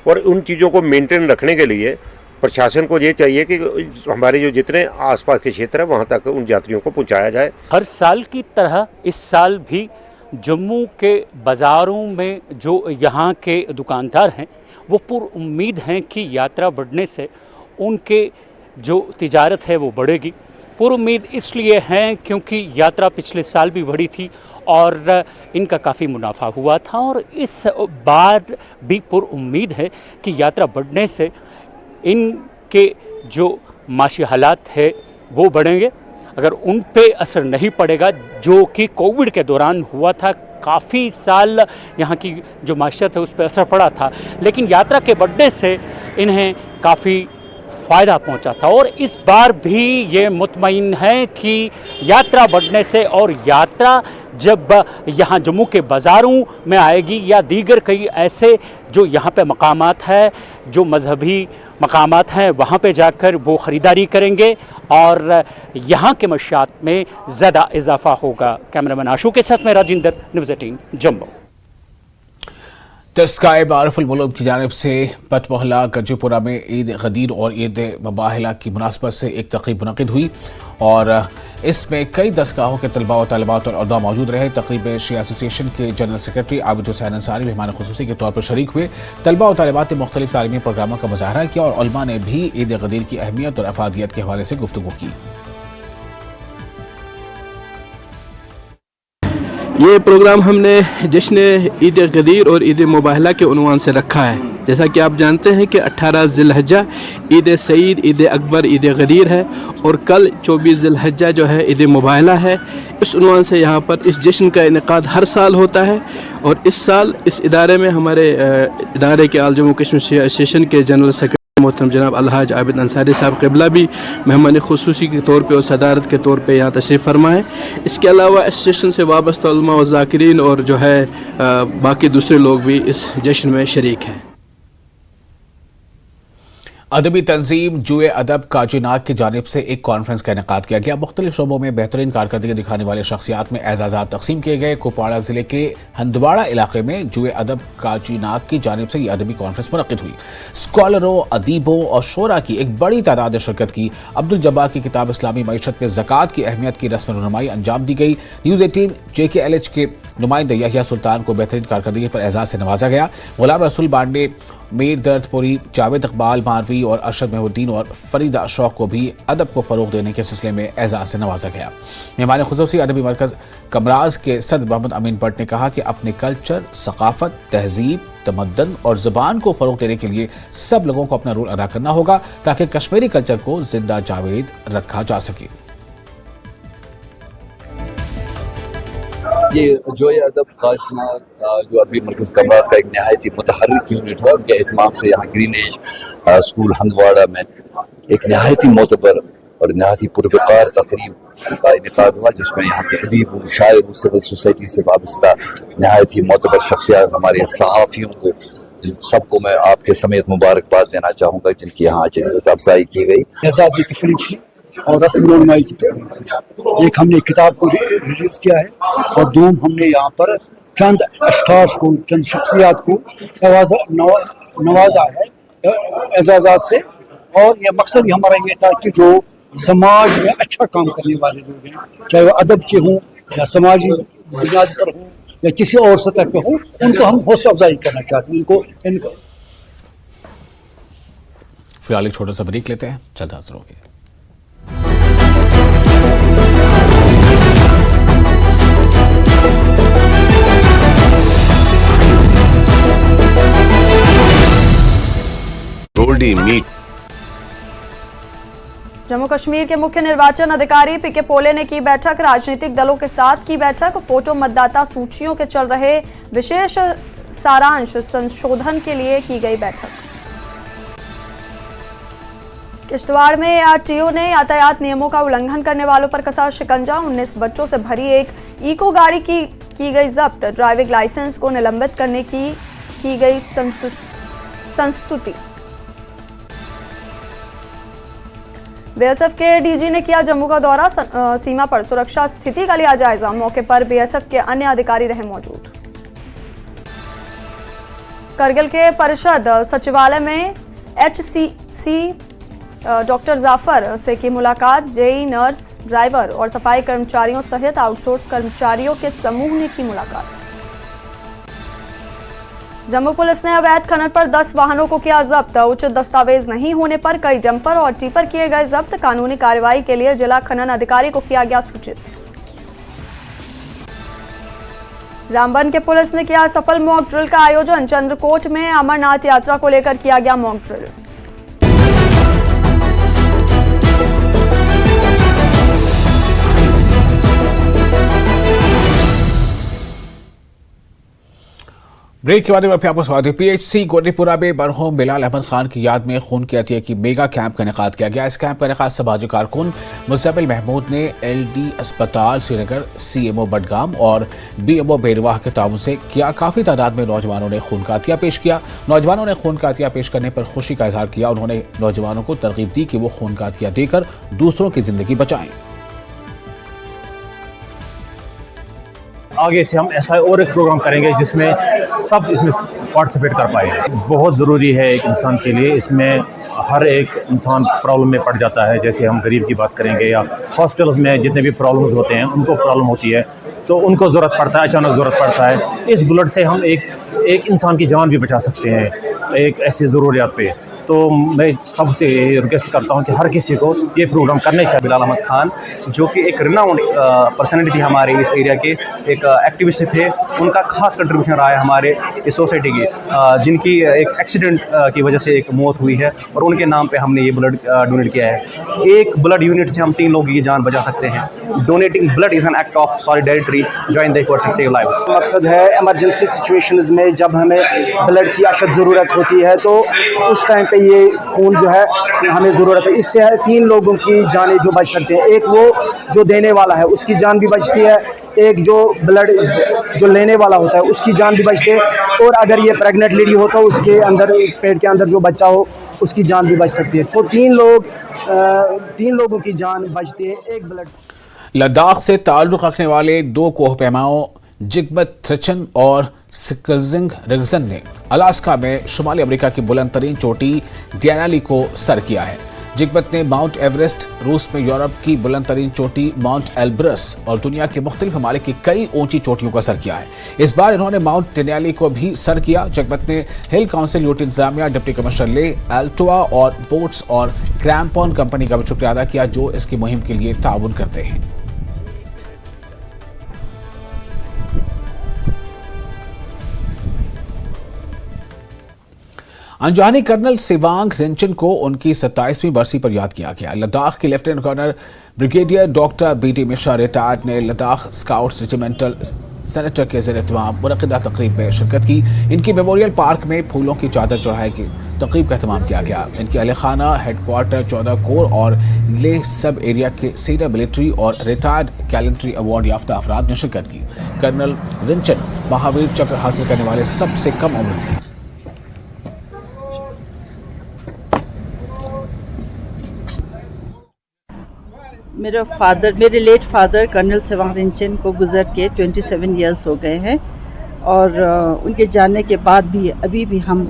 और उन चीज़ों को मेंटेन रखने के लिए प्रशासन को ये चाहिए कि हमारे जो जितने आसपास के क्षेत्र हैं वहाँ तक उन यात्रियों को पहुँचाया जाए। हर साल की तरह इस साल भी जम्मू के बाज़ारों में जो यहाँ के दुकानदार हैं वो पूरी उम्मीद हैं कि यात्रा बढ़ने से उनके जो तिजारत है वो बढ़ेगी। पूरी उम्मीद इसलिए है क्योंकि यात्रा पिछले साल भी बढ़ी थी और इनका काफ़ी मुनाफा हुआ था, और इस बार भी पूरी उम्मीद है कि यात्रा बढ़ने से इनके जो माशी हालात है वो बढ़ेंगे। अगर उन पे असर नहीं पड़ेगा जो कि कोविड के दौरान हुआ था, काफ़ी साल यहाँ की जो माशियत है उस पर असर पड़ा था, लेकिन यात्रा के बढ़ने से इन्हें काफ़ी फ़ायदा पहुंचा था। और इस बार भी ये मुतमईन है कि यात्रा बढ़ने से, और यात्रा जब यहाँ जम्मू के बाज़ारों में आएगी या दीगर कई ऐसे जो यहाँ पे मकामात है, जो मजहबी मकामात हैं, वहाँ पे जाकर वो ख़रीदारी करेंगे और यहाँ के मशात में ज़्यादा इजाफा होगा। कैमरामैन आशू के साथ में राजिंदर, न्यूज़ 18 जम्मू। तस्काए आरिफुल मुल्क की जानिब से पतमोहल्ला गंजीपुरा में ईद गदीर और ईद मुबाहिला की मुनासबत से एक तकरीब मुनक़िद हुई और इसमें कई दरसगाहों के तलबा व तालिबात और उहदा मौजूद रहे। तकरीब में शिया एसोसिएशन के जनरल सेक्रेटरी आबिद हुसैन अंसारी मेहमान खुसूसी के तौर पर शरीक हुए। तलबा और तालिबात ने मुख्तलिफ तालीमी प्रोग्रामों का मुजाहरा किया और उलमा ने भी ईद गदीर की अहमियत और अफादियत के हवाले से गुफ्तगू की। ये प्रोग्राम हमने जश्न ईद गदीर और ईद मुबाहिला के उन्वान से रखा है। जैसा कि आप जानते हैं कि 18 ज़िलहज्जा ईद सईद, ईद अकबर, ईद गदीर है और कल 24 ज़िलहज्जा जो है ईद मुबाहिला है। इस उन्वान से यहाँ पर इस जश्न का इनेकाद हर साल होता है और इस साल इस इदारे में हमारे इदारे के आल जम्मू कश्मीर शिया एसोसिएशन के जनरल सेक्रेटरी मोहतरम जनाब अलहाज आबिद अंसारी साहब क़िबला भी मेहमान खुसूसी के तौर पे और सदारत के तौर पे यहाँ तशरीफ़ फरमाएँ। इसके अलावा एसोसिएशन से वाबस्ता उलमा व ज़ाकिरीन और जो है बाकी दूसरे लोग भी इस जश्न में शरीक हैं। अदबी तंजीम जुए अदब काजीनाक की जानिब से एक कॉन्फ्रेंस का इनेकाद किया गया। मुख्तलिफ शोबों में बेहतरीन कारकर्दगी दिखाने वाले शख्सियात में एजाज़ात तकसीम किए गए। कुपवाड़ा जिले के हंदवाड़ा इलाके में जुए अदब काजीनाक की जानिब से यह अदबी कॉन्फ्रेंस मुनक़िद हुई। स्कॉलरों, अदीबों और शोरा की एक बड़ी तादाद ने शिरकत की। अब्दुल जब्बार की किताब इस्लामी मईशत में ज़कात की अहमियत की रस्म रुनुमाई अंजाम दी गई। न्यूज़ 18 JKLH के नुमाइंदे यहिया सुल्तान को बेहतरीन कारकर्दगी पर एजाज़ से नवाजा गया। गुलाम रसूल बांडे, मीर दर्दपुरी, जावेद इकबाल मारवी और अरशद महउद्दीन और फरीदा शौक को भी अदब को फ़रोग़ देने के सिलसिले में एजाज़ से नवाजा गया। मेहमान खुसूसी अदबी मरकज़ कमराज के सदर मोहम्मद अमीन भट्ट ने कहा कि अपने कल्चर, सकाफ़त, तहजीब, तमद्दन और ज़ुबान को फ़रोग़ देने के लिए सब लोगों को अपना रोल अदा करना होगा ताकि कश्मीरी कल्चर को जिंदा जावेद रखा जा सके। ये जोए अदब खाना जो अभी मरकज़ कमराज का एक नहायत ही मुतहर्रिक यूनिट है, उनके एहतमाम से यहाँ ग्रीन एज स्कूल हंदवाड़ा में एक नहायत ही मोतबर और नहायत ही पुरवकार तकरीब का इनेकाद हुआ, जिसमें यहाँ के अदीब शायर सिविल सोसाइटी से वाबस्ता नहायत ही मोतबर शख्सियत हमारे सहाफ़ियों को सबको मैं आपके समेत मुबारकबाद देना चाहूँगा, जिनकी यहाँ आज इज़्ज़त अफजाई की गई। एजाज़ी तकरीब थी और रस्म-ए-नुमाई की तकरीब थी। एक हमने किताब को रिलीज़ किया है और दूम हमने यहाँ पर चंद अशखास को, चंद शख्सियात को नवाजा है एजाज़ात से। और यह मकसद ही हमारा ये था कि जो समाज में अच्छा काम करने वाले लोग हैं, चाहे वो अदब के हों या समाजी बुनियाद पर हों या किसी और सतह पे हों, उनको हम हौसला अफजाई करना चाहते हैं। इनको फिलहाल एक छोटा सा ब्रेक लेते हैं, जल्द हाजिर होंगे। गोल्डी मीट। जम्मू कश्मीर के मुख्य निर्वाचन अधिकारी पीके पोले ने की बैठक, राजनीतिक दलों के साथ की बैठक। फोटो मतदाता सूचियों के चल रहे विशेष सारांश संशोधन के लिए की गई बैठक। किश्तवाड़ में आरटीओ ने यातायात नियमों का उल्लंघन करने वालों पर कसा शिकंजा। 19 बच्चों से भरी एक इको गाड़ी की गई जब्त। ड्राइविंग लाइसेंस को निलंबित करने की गई संस्तुति। बीएसएफ के डीजी ने किया जम्मू का दौरा, सीमा पर सुरक्षा स्थिति का लिया जायजा। मौके पर बीएसएफ के अन्य अधिकारी रहे मौजूद। करगिल के परिषद सचिवालय में एचसीसी डॉक्टर जाफर से की मुलाकात। जेई, नर्स, ड्राइवर और सफाई कर्मचारियों सहित आउटसोर्स कर्मचारियों के समूह ने की मुलाकात। जम्मू पुलिस ने अवैध खनन पर 10 वाहनों को किया जब्त। उचित दस्तावेज नहीं होने पर कई डंपर और टिपर किए गए जब्त। कानूनी कार्रवाई के लिए जिला खनन अधिकारी को किया गया सूचित। रामबन के पुलिस ने किया सफल मॉक ड्रिल का आयोजन। चंद्रकोट में अमरनाथ यात्रा को लेकर किया गया मॉक ड्रिल। ब्रेक के बाद फिर आपको स्वागत है। पीएचसी गोडीपुरा में मरहूम बिलाल अहमद खान की याद में खून की अतिया की मेगा कैंप का इनेकाद किया गया। इस कैंप का इनेकाद समाजी कारकुन मुज़्ज़मिल महमूद ने एलडी अस्पताल श्रीनगर, सीएमओ बडगाम और बीएमओ बेरवाह के ताउन से किया। काफ़ी तादाद में नौजवानों ने खून का अतिया पेश किया। नौजवानों ने खून का अतिया पेश करने पर खुशी का इजहार किया। उन्होंने नौजवानों को तरगीब दी कि वो खून का अतिया देकर दूसरों की जिंदगी बचाएं। आगे से हम ऐसा और एक प्रोग्राम करेंगे जिसमें सब इसमें पार्टिसिपेट कर पाए। बहुत ज़रूरी है एक इंसान के लिए। इसमें हर एक इंसान प्रॉब्लम में पड़ जाता है। जैसे हम गरीब की बात करेंगे या हॉस्टल्स में जितने भी प्रॉब्लम्स होते हैं उनको प्रॉब्लम होती है तो उनको ज़रूरत पड़ता है, अचानक ज़रूरत पड़ता है। इस ब्लड से हम एक इंसान की जान भी बचा सकते हैं एक ऐसी ज़रूरियात पे। तो मैं सबसे रिक्वेस्ट करता हूं कि हर किसी को ये प्रोग्राम करने चाहिए। बिलाल अहमद खान जो कि एक रिनाउंड पर्सनैलिटी थी हमारे इस एरिया के, एक एक्टिविस्ट थे। उनका खास कंट्रीब्यूशन रहा है हमारे इस सोसाइटी की, जिनकी एक एक्सीडेंट की वजह से एक मौत हुई है और उनके नाम पे हमने ये ब्लड डोनेट किया है। एक ब्लड यूनिट से हम 3 लोगों की जान बचा सकते हैं। Donating blood is an act of solidarity, join the efforts to save lives. मकसद है इमरजेंसी सिचुएशंस में जब हमें ब्लड की अशद ज़रूरत होती है तो उस टाइम पे ये खून जो है हमें ज़रूरत है। इससे 3 लोगों की जानें जो बच सकते हैं। एक वो जो देने वाला है उसकी जान भी बचती है, एक जो ब्लड जो लेने वाला होता है उसकी जान भी बचती है, और अगर ये प्रेग्नेंट लेडी हो तो उसके अंदर पेट के अंदर जो बच्चा हो उसकी जान भी बच सकती है। तो 3 लोगों की जान बचती है एक ब्लड। लद्दाख से ताल्लुक़ रखने वाले 2 कोहपैमाओं जिग्मत थ्रिचन और सिकजिंग रिगजन ने अलास्का में शुमाली अमेरिका की बुलंद तरीन चोटी डेनाली को सर किया है। जिग्मत ने माउंट एवरेस्ट, रूस में यूरोप की बुलंद तरीन चोटी माउंट एल्ब्रस और दुनिया के मुख्तलिफ ममालिक की कई ऊंची चोटियों का सर किया है। इस बार इन्होंने माउंट डेनाली को भी सर किया। जिग्मत ने हिल काउंसिल यूटी इंतजामिया, डिप्टी कमिश्नर ले, एल्टोआ और बोट्स और क्रैम्पॉन कंपनी का भी शुक्रिया अदा किया जो इसकी मुहिम के लिए ताउन करते हैं। अनजानी कर्नल सिवांग रिंचन को उनकी 27वीं बरसी पर याद किया गया। लद्दाख के lieutenant colonel brigadier doctor BT Mishra retired ने लद्दाख स्काउट्स रेजिमेंटल सेनेटर के ज़ेर एहतमाम मुनक़िदा तकरीब में शिरकत की। इनकी मेमोरियल पार्क में फूलों की चादर चढ़ाई की तकरीब का एहतमाम किया गया। इनके अहल खाना, हेडक्वार्टर 14 कोर और लेह सब एरिया के सीनियर मिलिट्री और रिटायर्ड कैलेंट्री अवार्ड याफ्ता अफराद ने शिरकत की। कर्नल रिंचन महावीर चक्र हासिल करने वाले सबसे कम उम्र थी। मेरे late father colonel Tsewang Rinchen को गुज़र के 27 इयर्स हो गए हैं और उनके जाने के बाद भी अभी भी हम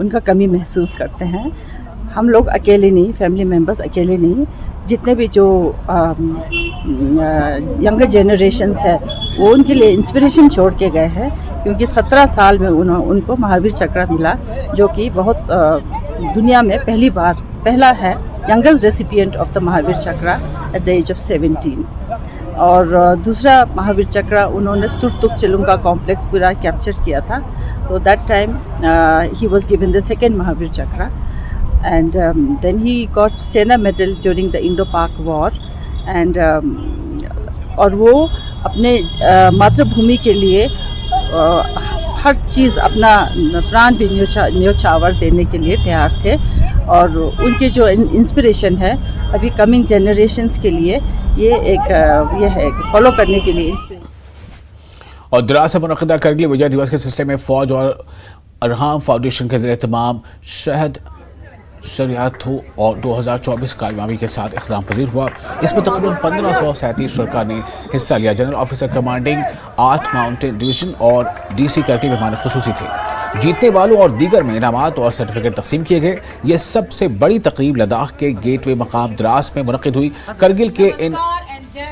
उनका कमी महसूस करते हैं। हम लोग अकेले नहीं, फैमिली मेम्बर्स अकेले नहीं, जितने भी जो यंगर जनरेशंस है वो उनके लिए इंस्पिरेशन छोड़ के गए हैं, क्योंकि 17 साल में उनको महावीर चक्र मिला, जो कि बहुत दुनिया में पहला है youngest recipient of the Mahavir चक्र एट द एज ऑफ 17। और दूसरा महावीर चक्र उन्होंने तुर्तुक चिलुंगा कॉम्प्लेक्स पूरा कैप्चर किया था, तो that time he was given the second Mahavir Chakra and then he got Sena medal during the Indo-Pak war and और वो अपने मातृभूमि के लिए हर चीज़ अपना प्राण भी न्योछावर देने के लिए तैयार थे। और उनके जो इंस्पिरेशन है अभी कमिंग जनरेशन्स के लिए ये है फॉलो करने के लिए इंस्पिरेशन। और द्रास से मुनक़िदा करगिल विजय दिवस के सिलसिले में फ़ौज और अरहाम फाउंडेशन के ज़रिए तमाम शहद शरियात और 2024 कामयाबी के साथ इख्तिताम पजीर हुआ। इसमें तकरीबन 1537 शुरका ने हिस्सा लिया। General officer commanding 8 mountain division और DC करगिल मेहमान खुसूसी थे। जीतने वालों और दीगर में इनामात और सर्टिफिकेट तकसीम किए गए। ये सबसे बड़ी तकरीब लद्दाख के गेटवे मकाम द्रास में मुनक़िद हुई। करगिल के इन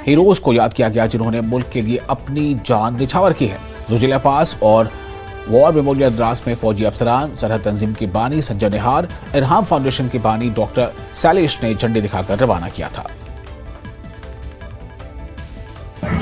हीरोज़ को याद किया गया जिन्होंने मुल्क के लिए अपनी जान निछावर की है। ज़ोजिला पास और वॉर मेमोरियल द्रास में फौजी अफसरान, सरहद तंजीम की बानी संजय निहार, इरहाम फाउंडेशन की बानी डॉक्टर सैलिश ने झंडे दिखाकर रवाना किया था।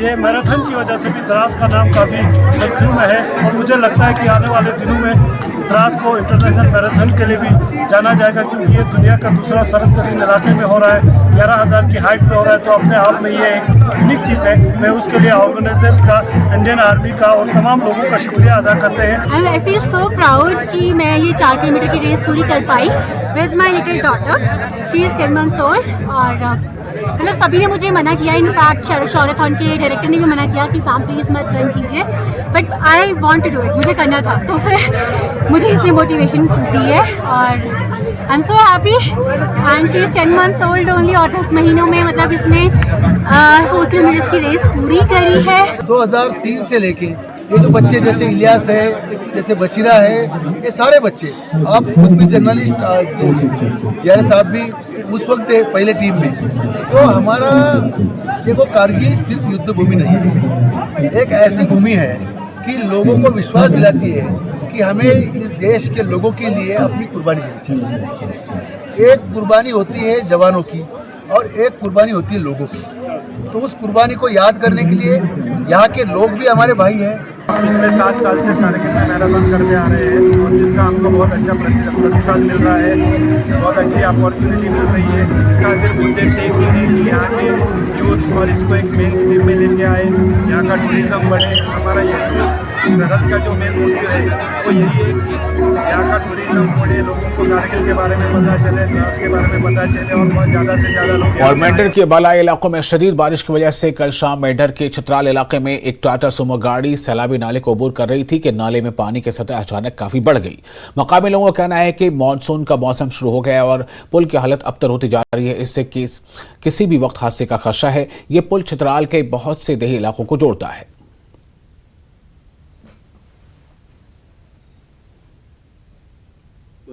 ये मैराथन की वजह से भी द्रास का नाम काफ़ी सुर्खियों में है और मुझे लगता है कि आने वाले दिनों में द्रास को इंटरनेशनल मैराथन के लिए भी जाना जाएगा, क्योंकि ये दुनिया का दूसरा सरहद तरीन इलाके में हो रहा है, 11,000 की हाइट पे हो रहा है, तो अपने आप में ये एक यूनिक चीज़ है। मैं उसके लिए ऑर्गेनाइजर्स का, इंडियन आर्मी का और तमाम लोगों का शुक्रिया अदा करते हैं। आई फील सो प्राउड कि मैं ये 4 किलोमीटर की रेस पूरी कर पाई with my little daughter. She is 10 months old और मतलब सभी ने मुझे मना किया, इनफैक्ट शौर्यथॉन के डायरेक्टर ने भी मना किया कि मैम प्लीज़ मत रन कीजिए, but I want to do it, मुझे करना था, तो फिर मुझे इसने मोटिवेशन दी है और I am so happy. And she is 10 months old only और 10 महीनों में मतलब इसने 4 किलोमीटर की रेस पूरी करी है। 2003 से लेके ये जो बच्चे जैसे इलियास है, जैसे बशीरा है, ये सारे बच्चे, आप खुद भी जर्नलिस्ट JR साहब भी उस वक्त थे पहले टीम में, तो हमारा देखो कारगिल सिर्फ युद्ध भूमि नहीं है, एक ऐसी भूमि है कि लोगों को विश्वास दिलाती है कि हमें इस देश के लोगों के लिए अपनी कुर्बानी देनी चाहिए। एक कुर्बानी होती है जवानों की और एक कुर्बानी होती है लोगों की, तो उस कुर्बानी को याद करने के लिए यहाँ के लोग भी हमारे भाई हैं। पिछले 7 साल से कारगिल में मैराथन करते आ रहे हैं और जिसका हमको बहुत अच्छा प्रतिसाद मिल रहा है, बहुत अच्छी अपॉर्चुनिटी मिल रही है। इसका सिर्फ उद्देश्य एक ही है कि यहाँ के यूथ और इसको एक मेन स्ट्रीम में लेके आए, यहाँ का टूरिज़्म बढ़े। हमारा ये सरहद का जो मेन मोटिव है वो यही है कि यहाँ का टूरिज़्म बढ़े, लोगों को कारगिल के बारे में पता चले, द्रास के बारे में पता चले और बहुत ज़्यादा से ज़्यादा लोग। और मेंढर के बालाई इलाकों में शदीद बारिश की वजह से कल शाम मेंढर के छतराल इलाके में एक टाटा सुमो गाड़ी सैलाबी नाले को अबूर कर रही थी कि नाले में पानी की सतह अचानक काफी बढ़ गई। मकामी लोगों का कहना है कि मानसून का मौसम शुरू हो गया और पुल की हालत अबतर होती जा रही है, इससे किसी भी वक्त हादसे का खदशा है। ये पुल छतराल के बहुत से देही इलाकों को जोड़ता है।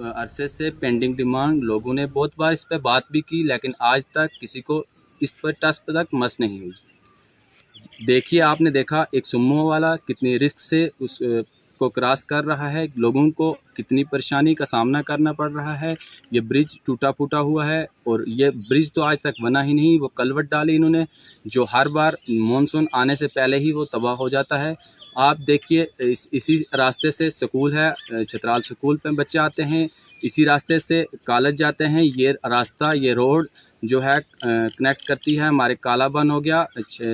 अरसे से पेंडिंग डिमांड, लोगों ने बहुत बार इस पर बात भी की, लेकिन आज तक किसी को इस पर टस तक मस नहीं हुई। देखिए, आपने देखा एक सुमो वाला कितनी रिस्क से उस को क्रॉस कर रहा है, लोगों को कितनी परेशानी का सामना करना पड़ रहा है। ये ब्रिज टूटा फूटा हुआ है और ये ब्रिज तो आज तक बना ही नहीं, वो कलवट डाली इन्होंने जो हर बार मानसून आने से पहले ही वो तबाह हो जाता है। आप देखिए, इसी रास्ते से स्कूल है, छतराल स्कूल पे बच्चे आते हैं, इसी रास्ते से कॉलेज जाते हैं। ये रास्ता, ये रोड जो है कनेक्ट करती है हमारे कालाबन हो गया,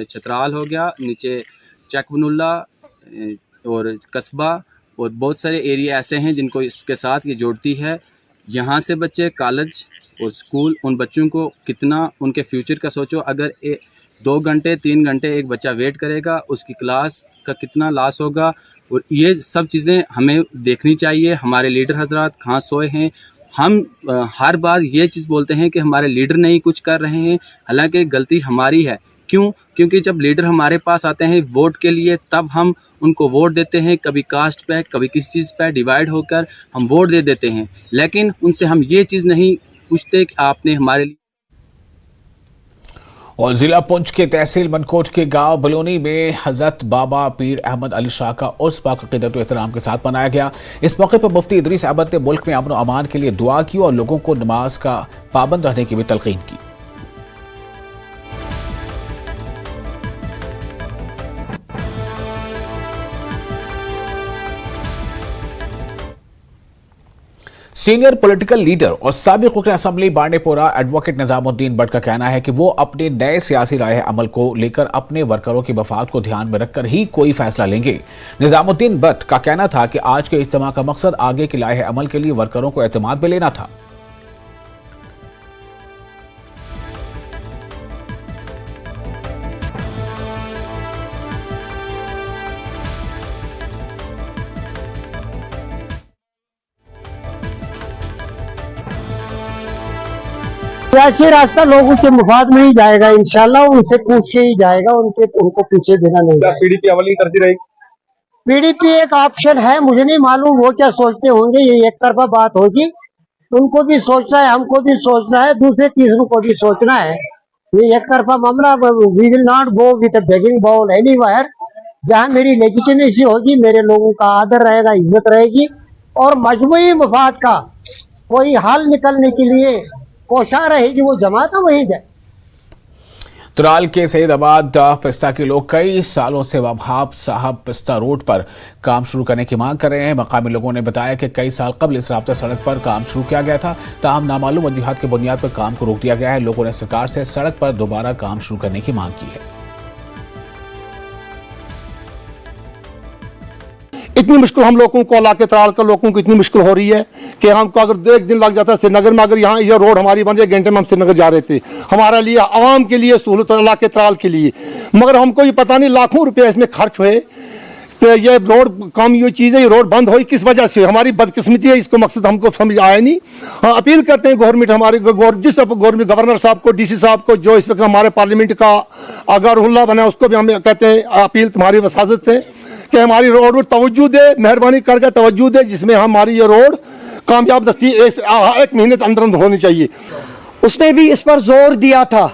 छतराल हो गया, नीचे चकवनुल्ला और कस्बा और बहुत सारे एरिया ऐसे हैं जिनको इसके साथ ये जोड़ती है। यहाँ से बच्चे कॉलेज और स्कूल, उन बच्चों को कितना उनके फ्यूचर का सोचो, अगर 2 घंटे 3 घंटे एक बच्चा वेट करेगा, उसकी क्लास का कितना लॉस होगा। और ये सब चीज़ें हमें देखनी चाहिए। हमारे लीडर हजरात कहाँ सोए हैं। हम हर बार ये चीज़ बोलते हैं कि हमारे लीडर नहीं कुछ कर रहे हैं, हालांकि गलती हमारी है। क्यों? क्योंकि जब लीडर हमारे पास आते हैं वोट के लिए, तब हम उनको वोट देते हैं, कभी कास्ट पे, कभी किसी चीज़ पे डिवाइड होकर हम वोट दे देते हैं, लेकिन उनसे हम ये चीज़ नहीं पूछते कि आपने हमारे लिए। और जिला पुंछ के तहसील मनकोट के गांव बलोनी में हजरत बाबा पीर अहमद अली शाह का उर्स पाक अक़ीदत व एहतराम के साथ मनाया गया। इस मौके पर मुफ्ती इदरीस अहमद ने मुल्क में अमन और अमान के लिए दुआ की और लोगों को नमाज का पाबंद रहने की भी तलकीन की। सीनियर पॉलिटिकल लीडर और साबिक़ रुकन असेंबली बांडीपोरा एडवोकेट निजामुद्दीन भट्ट का कहना है कि वो अपने नए सियासी राय अमल को लेकर अपने वर्करों के मफाद को ध्यान में रखकर ही कोई फैसला लेंगे। निजामुद्दीन भट्ट का कहना था कि आज के इज्तिमा का मकसद आगे के राय अमल के लिए वर्करों को एतमाद में लेना था। सियासी रास्ता लोगों के मुफाद में ही जाएगा, इंशाल्लाह उनसे पूछ के ही जाएगा, उनको पीछे देना नहीं। क्या पीडीपी अमली करती रहेगी? पीडीपी एक ऑप्शन है, मुझे नहीं मालूम वो क्या सोचते होंगे, ये एक तरफा बात होगी। उनको भी सोचना है, हमको भी सोचना है, दूसरे तीसरों को भी सोचना है। ये एक तरफा मामला, we will not go with a begging bowl anywhere. जहाँ मेरी लेजिटिमेसी होगी, मेरे लोगों का आदर रहेगा, इज्जत रहेगी और मजमूई मुफाद का कोई हाल निकलने के लिए कोशा रहेगी, वो जमात वहीं जाए। तुराल के सैयदाबाद पिस्ता के लोग कई सालों से वहाब साहब पिस्ता रोड पर काम शुरू करने की मांग कर रहे हैं। मकामी लोगों ने बताया कि कई साल कबल इस राब्ता सड़क पर काम शुरू किया गया था, ताहम नामालूम वजूहात की बुनियाद पर काम को रोक दिया गया है। लोगों ने सरकार से सड़क पर दोबारा काम शुरू करने की मांग की है। इतनी मुश्किल हम लोगों को, अल्लाह के तराल के लोगों को इतनी मुश्किल हो रही है कि हमको अगर 1 दिन लग जाता है श्रीनगर में, अगर यहाँ ये रोड हमारी बन जाए, घंटे में हम श्रीनगर जा रहे थे। हमारे लिए, आवाम के लिए सहूलत, अल्लाह के तराल के लिए, मगर हमको ये पता नहीं लाखों रुपये इसमें खर्च हुए तो ये रोड काम, ये चीज़ है, ये रोड बंद हुई किस वजह से? हमारी बदकिस्मती है, इसको मकसद हमको समझ आया नहीं। हाँ, अपील करते हैं गवर्नमेंट, हमारे जिस गवर्नमेंट गवर्नर साहब को, DC साहब को, जो इस वक्त हमारे पार्लियामेंट का अगरहुल्ला बना, उसको भी हम कहते हैं अपील तुम्हारी वसाजत से कि हमारी रोड पर तवज्जो दे, मेहरबानी करके तवज्जो दे, जिसमें हमारी ये रोड कामयाब दस्ती 1 महीने के अंदर होनी चाहिए। उसने भी इस पर जोर दिया था,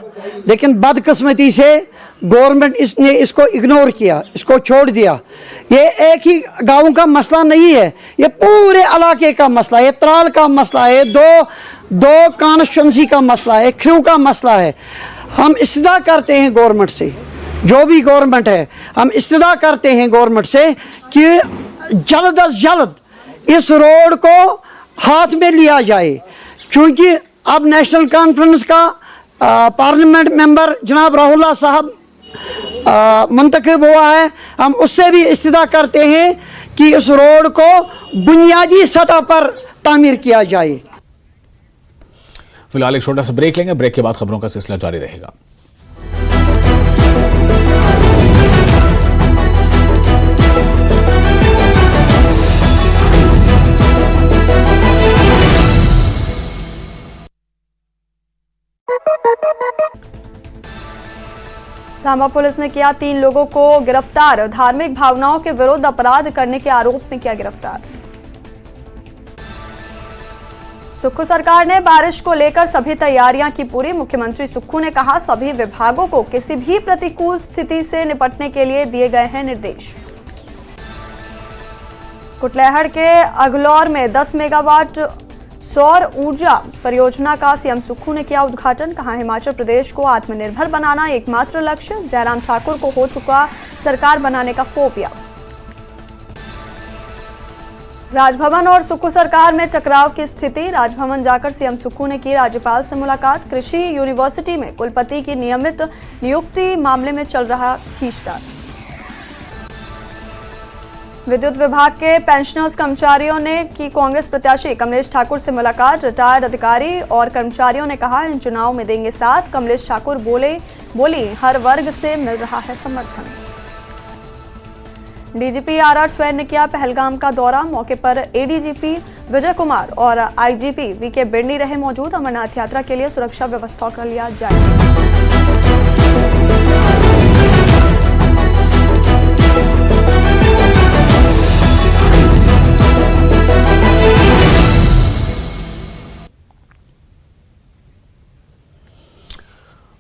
लेकिन बदकिस्मती से गवर्नमेंट ने इसको इग्नोर किया, इसको छोड़ दिया। ये एक ही गांव का मसला नहीं है, ये पूरे इलाके का मसला है, त्राल का मसला है, दो कॉन्स्टिट्यूंसी का मसला है, ख्रू का मसला है। हम इस्तदा करते हैं गवर्नमेंट से, जो भी गवर्नमेंट है, हम इस्तदा करते हैं गवर्नमेंट से कि जल्द अज जल्द इस रोड को हाथ में लिया जाए, क्योंकि अब नेशनल कॉन्फ्रेंस का पार्लियामेंट मेंबर जनाब राहुल्ला साहब मुंतखब हुआ है। हम उससे भी इस्तदा करते हैं कि इस रोड को बुनियादी सतह पर तामीर किया जाए। फिलहाल एक छोटा सा ब्रेक लेंगे, ब्रेक के बाद खबरों का सिलसिला जारी रहेगा। सांबा पुलिस ने किया 3 लोगों को गिरफ्तार। धार्मिक भावनाओं के विरुद्ध अपराध करने के आरोप में किया गिरफ्तार। सुक्खू सरकार ने बारिश को लेकर सभी तैयारियां की पूरी। मुख्यमंत्री सुक्खू ने कहा, सभी विभागों को किसी भी प्रतिकूल स्थिति से निपटने के लिए दिए गए हैं निर्देश। कुटलैहड़ के अगलौर में 10 मेगावाट सौर ऊर्जा परियोजना का सीएम सुक्खू ने किया उद्घाटन। कहा, हिमाचल प्रदेश को आत्मनिर्भर बनाना एकमात्र लक्ष्य। जयराम ठाकुर को हो चुका सरकार बनाने का फोबिया। राजभवन और सुक्खू सरकार में टकराव की स्थिति। राजभवन जाकर सीएम सुक्खू ने की राज्यपाल से मुलाकात। कृषि यूनिवर्सिटी में कुलपति की नियमित नियुक्ति मामले में चल रहा खींचतान। विद्युत विभाग के पेंशनर्स कर्मचारियों ने की कांग्रेस प्रत्याशी कमलेश ठाकुर से मुलाकात। रिटायर्ड अधिकारी और कर्मचारियों ने कहा इन चुनाव में देंगे साथ। कमलेश ठाकुर बोली हर वर्ग से मिल रहा है समर्थन। डीजीपी आरआर स्वैन ने किया पहलगाम का दौरा। मौके पर एडीजीपी विजय कुमार और आईजीपी वीके बिरनी रहे मौजूद। अमरनाथ यात्रा के लिए सुरक्षा व्यवस्था का लिया जायजा।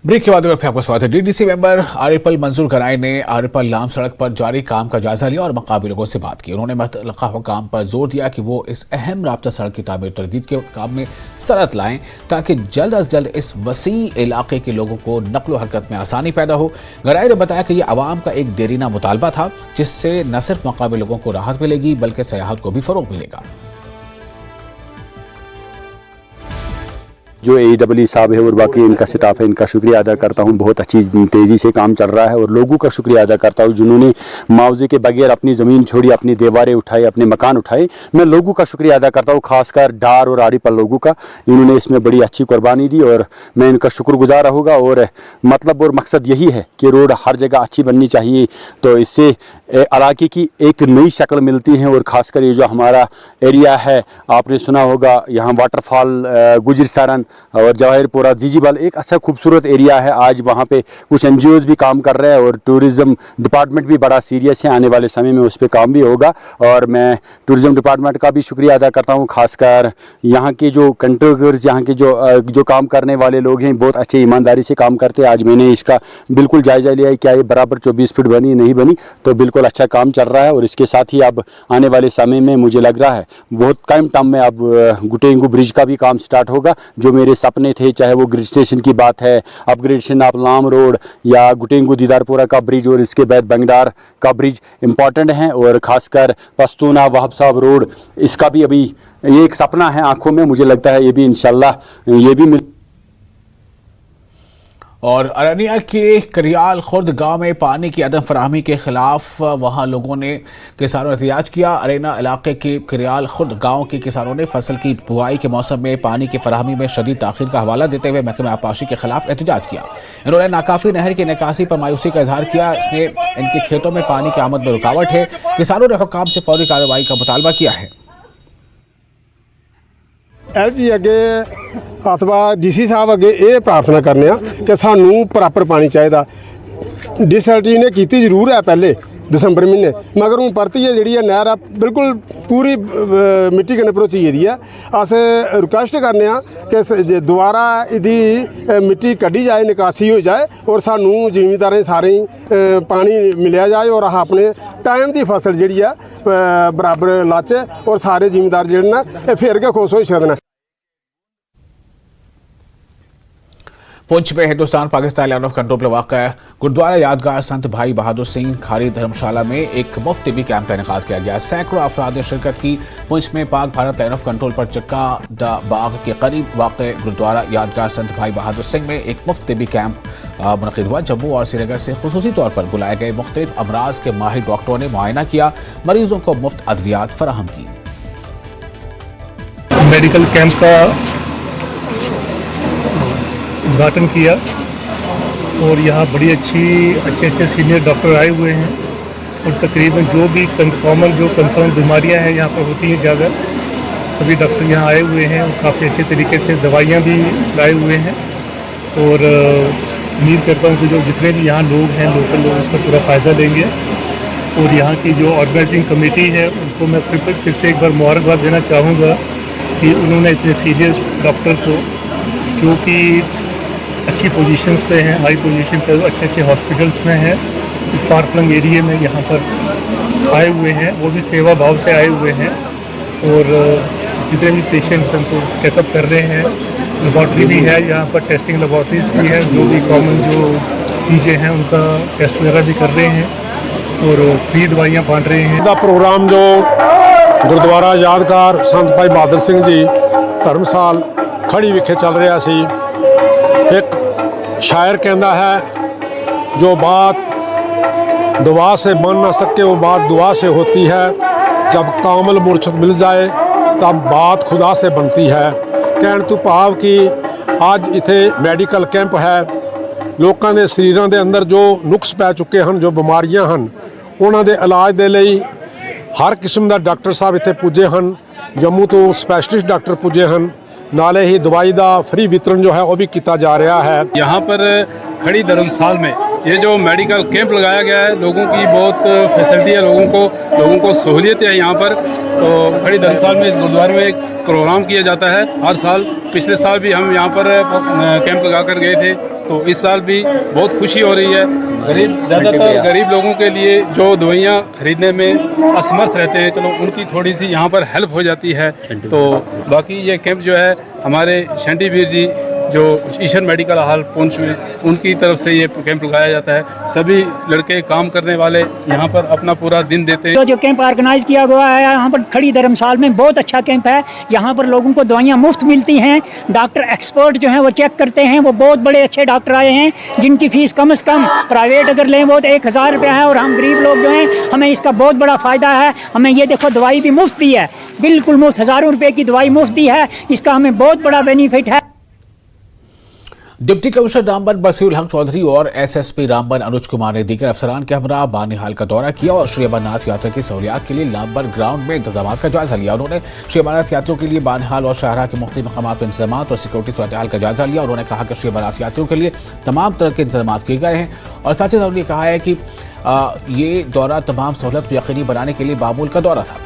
ब्रेक के बाद आपका स्वागत है। डीडीसी मेंबर आरिफल मंजूर गराई ने आरिफल लाम सड़क पर जारी काम का जायजा लिया और मकामी लोगों से बात की। उन्होंने मुतल्लिका हुकाम पर जोर दिया कि वो इस अहम राब्ता सड़क की तामीर तरदीद के काम में सरत लाएं ताकि जल्द अज जल्द इस वसी इलाके के लोगों को नकलो हरकत में आसानी पैदा हो। गराई ने बताया कि यह आवाम का एक देरीना मुतालबा था जिससे न सिर्फ मकामी लोगों को राहत मिलेगी बल्कि सयाहत को भी फरोग मिलेगा। जो AEE साहब है और बाकी इनका स्टाफ है, इनका शुक्रिया अदा करता हूँ। बहुत अच्छी तेज़ी से काम चल रहा है और लोगों का शुक्रिया अदा करता हूँ जिन्होंने मुआवजे के बगैर अपनी ज़मीन छोड़ी, अपनी दीवारें उठाई, अपने मकान उठाए। मैं लोगों का शुक्रिया अदा करता हूँ, खासकर डार और आरिफल लोगों का। इन्होंने इसमें बड़ी अच्छी कुर्बानी दी और मैं इनका शुक्रगुजार रहूँगा। और मतलब और मकसद यही है कि रोड हर जगह अच्छी बननी चाहिए, तो इससे इलाके की एक नई शक्ल मिलती है। और ख़ासकर ये जो हमारा एरिया है, आपने सुना होगा यहाँ वाटरफॉल गुजर सरन और जवाहिरपुरा जीजीबल एक अच्छा खूबसूरत एरिया है। आज वहाँ पे कुछ NGOs भी काम कर रहे हैं और टूरिज़्म डिपार्टमेंट भी बड़ा सीरियस है। आने वाले समय में उस पर काम भी होगा और मैं टूरिज़्म डिपार्टमेंट का भी शुक्रिया अदा करता हूँ। खासकर यहाँ के जो कंट्रोलर्स, यहाँ के जो काम करने वाले लोग हैं, बहुत अच्छे ईमानदारी से काम करते हैं। आज मैंने इसका बिल्कुल जायज़ा लिया है, क्या ये बराबर 24 फीट बनी नहीं बनी, तो बिल्कुल अच्छा काम चल रहा है। और इसके साथ ही अब आने वाले समय में मुझे लग रहा है बहुत कम टाइम में अब गुटेंगू ब्रिज का भी काम स्टार्ट होगा। जो मेरे सपने थे, चाहे वो ग्रिड स्टेशन की बात है, अपग्रेडेशन ऑफ लाम रोड या गुटेंगू दीदारपुरा का ब्रिज और इसके बाद बंगडार का ब्रिज इंपॉर्टेंट हैं। और ख़ासकर पस्तूना वहाब साहब रोड, इसका भी अभी ये एक सपना है आंखों में, मुझे लगता है ये भी इंशाल्लाह ये भी और अरनिया के करियाल खुर्द गांव में पानी की अदम फराहमी के खिलाफ वहां लोगों ने किसानों ने एहतजाज किया। अरेना इलाके के करियाल खुर्द गांव के किसानों ने फसल की बुआई के मौसम में पानी की फराहमी में शदीद ताखीर का हवाला देते हुए महकमे आबपाशी के खिलाफ एहतजाज किया। इन्होंने नाकाफी नहर की निकासी पर मायूसी का इजहार किया। इसने इनके खेतों में पानी की आमद में रुकावट है। किसानों ने हुक्काम से फौरी कार्रवाई का मुतालबा किया है। जी अगे अथवा DC साहब अगे ये प्रार्थना करने कि सानू प्रॉपर पानी चाहिए। डिसल्टी ने की जरूर है पहले दिसंबर महीने, मगर हूँ परतियै जी नहर है बिल्कुल पूरी मिट्टी कन्नै भरोची गेदी है। अस रिक्वेस्ट करने कि दोबारा इहदी मिट्टी कड्ढी जाए, निकासी हो जाए और सानू जिमींदारें सारें पानी मिलिया जाए और अस अपने टाइम की फसल जी बराबर लाचे और सारे जिमींदार जेह्ड़े न फिर गै खुश होई सकदे न। पुंछ में Hindustan Pakistan line of control पर वाक़ गुरुद्वारा यादगार संत भाई बहादुर सिंह खारी धर्मशाला में एक मुफ्त टिबी कैंप का इनेकाद किया गया। सैकड़ों अफराद ने शिरकत की। पुंछ में Pak Bharat line of control पर चक्का द बाग के करीब वाक़ गुरुद्वारा यादगार संत भाई बहादुर सिंह में एक मुफ्त टिबी कैंप मुनक़िद हुआ। जम्मू और श्रीनगर से खुसूसी तौर पर बुलाए गए मुख्तलिफ अमराज के माहिर डॉक्टरों ने मुआयना किया, मरीजों को मुफ्त अद्वियात फराहम की। मेडिकल कैंप का उद्घाटन किया और यहाँ बड़ी अच्छे सीनियर डॉक्टर आए हुए हैं और तकरीबन जो भी कॉमन जो कंसर्न बीमारियाँ हैं यहाँ पर होती हैं ज़्यादा, सभी डॉक्टर यहाँ आए हुए हैं और काफ़ी अच्छे तरीके से दवाइयाँ भी लाए हुए हैं। और उम्मीद करता हूँ कि जो जितने भी यहाँ लोग हैं, लोकल लोग, उसका पूरा फ़ायदा लेंगे। और यहाँ की जो ऑर्गेनाइजिंग कमेटी है उनको मैं फिर से एक बार मुबारकबाद देना चाहूँगा कि उन्होंने इतने सीरियस डॉक्टर को, क्योंकि अच्छी पोजीशंस पे हैं, हाई पोजीशन पे, अच्छे हॉस्पिटल्स में हैं, इस फार फ्लंग एरिया में यहाँ पर आए हुए हैं, वो भी सेवा भाव से आए हुए हैं। और जितने भी पेशेंट्स हैं उनको चेकअप कर रहे हैं। लेबॉर्ट्री भी है यहाँ पर, टेस्टिंग लेबॉर्ट्रीज भी है, जो भी कॉमन जो चीज़ें हैं उनका टेस्ट वगैरह भी कर रहे हैं और फ्री दवाइयाँ बांट रहे हैं। प्रोग्राम जो गुरुद्वारा यादगार संत भाई बहादुर सिंह जी धर्मशाल खड़ी विखे चल रहा सी। एक शायर कहता है, जो बात दुआ से बन ना सके वो बात दुआ से होती है, जब कामिल मुर्शद मिल जाए तब बात खुदा से बनती है। कहण तो भाव कि अज इत्थे मैडिकल कैंप है, लोगों के शरीरों के अंदर जो नुक्स पै चुके हैं, जो बीमारियां हैं, उन्होंने इलाज के लिए हर किस्म का डॉक्टर साहब इत्थे पुजे हैं। जम्मू तो स्पैशलिस्ट डॉक्टर पुजे हैं, नाले ही दवाई का फ्री वितरण जो है वो भी किया जा रहा है। यहाँ पर खड़ी धर्मशाला में ये जो मेडिकल कैंप लगाया गया है, लोगों की बहुत फैसिलिटी है, लोगों को सहूलियत है यहाँ पर। तो खड़ी धर्मशाला में इस गुरुद्वारे में एक प्रोग्राम किया जाता है हर साल। पिछले साल भी हम यहाँ पर कैंप लगा कर गए थे, तो इस साल भी बहुत खुशी हो रही है। ज़्यादातर गरीब लोगों के लिए जो दवाइयाँ खरीदने में असमर्थ रहते हैं, चलो उनकी थोड़ी सी यहाँ पर हेल्प हो जाती है। तो बाकी ये कैंप जो है हमारे शंटी वीर जी जो ईशन मेडिकल हॉल पुंछ में, उनकी तरफ से ये कैंप लगाया जाता है। सभी लड़के काम करने वाले यहाँ पर अपना पूरा दिन देते हैं। जो कैंप ऑर्गेनाइज किया गया है यहाँ पर खड़ी धर्मशाला में, बहुत अच्छा कैंप है। यहाँ पर लोगों को दवाइयाँ मुफ्त मिलती हैं, डॉक्टर एक्सपर्ट जो हैं वो चेक करते हैं। वो बहुत बड़े अच्छे डॉक्टर आए हैं जिनकी फ़ीस कम से कम प्राइवेट अगर लें वो तो 1000 रुपया है, और हम गरीब लोग जो हैं हमें इसका बहुत बड़ा फ़ायदा है। हमें ये देखो दवाई भी मुफ्त दी है, बिल्कुल मुफ्त, हज़ारों रुपये की दवाई मुफ्त दी है, इसका हमें बहुत बड़ा बेनिफिट है। डिप्टी कमिश्नर रामबन बसीरुल हक चौधरी और एसएसपी रामबन अनुज कुमार ने दीगर अफसरान के हमरा बानिहाल का दौरा किया और श्री अमरनाथ यात्रा की सहूलियात के लिए रामबन ग्राउंड में इंतजाम का जायजा लिया। उन्होंने श्री अमरनाथ यात्रियों के लिए बानिहाल और शाहरा के मुख्तलिफ मकामात पर इंतजाम और सिक्योरिटी सूरत हाल का जायजा लिया। उन्होंने कहा कि श्री अमरनाथ यात्रियों के लिए तमाम तरह के इंतजाम किए गए हैं और साथ ही उन्होंने कहा है कि ये दौरा तमाम सहूलत यकीनी बनाने के लिए मामूल का दौरा था।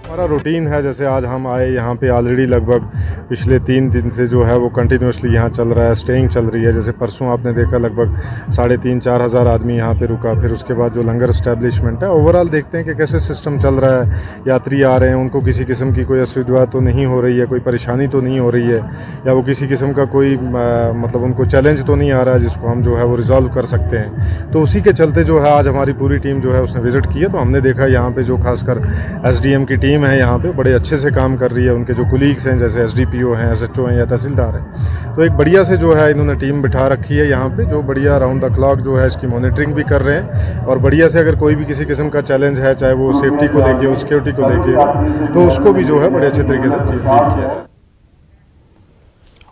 हमारा रूटीन है, जैसे आज हम आए यहाँ पे ऑलरेडी लगभग पिछले 3 दिन से जो है वो कंटिन्यूसली यहाँ चल रहा है, स्टेइंग चल रही है। जैसे परसों आपने देखा लगभग 3,500-4 हज़ार आदमी यहाँ पे रुका। फिर उसके बाद जो लंगर इस्टेब्लिशमेंट है, ओवरऑल देखते हैं कि कैसे सिस्टम चल रहा है। यात्री आ रहे हैं, उनको किसी किस्म की कोई असुविधा तो नहीं हो रही है, कोई परेशानी तो नहीं हो रही है, या वो किसी किस्म का कोई मतलब उनको चैलेंज तो नहीं आ रहा है जिसको हम जो है वो रिजॉल्व कर सकते हैं। तो उसी के चलते जो है आज हमारी पूरी टीम जो है उसने विज़िट की है। तो हमने देखा यहाँ पर जो खासकर SDM की टीम है यहाँ पे बड़े अच्छे से काम कर रही है। उनके जो कुलीग्स हैं जैसे SDPO हैं, SHO हैं या तहसीलदार हैं, तो एक बढ़िया से जो है इन्होंने टीम बिठा रखी है यहाँ पे, जो बढ़िया राउंड द क्लॉक जो है इसकी मॉनिटरिंग भी कर रहे हैं। और बढ़िया से अगर कोई भी किसी किस्म का चैलेंज है, चाहे वो सेफ्टी को लेके हो, सिक्योरिटी को लेके हो, तो उसको भी जो है बड़े अच्छे तरीके से डील किया जाए।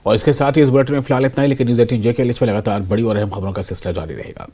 और इसके साथ ही इस बुलेटिन में फिलहाल इतना ही, लेकिन न्यूज़ 18 JKLH में लगातार बड़ी और अहम खबरों का सिलसिला जारी रहेगा।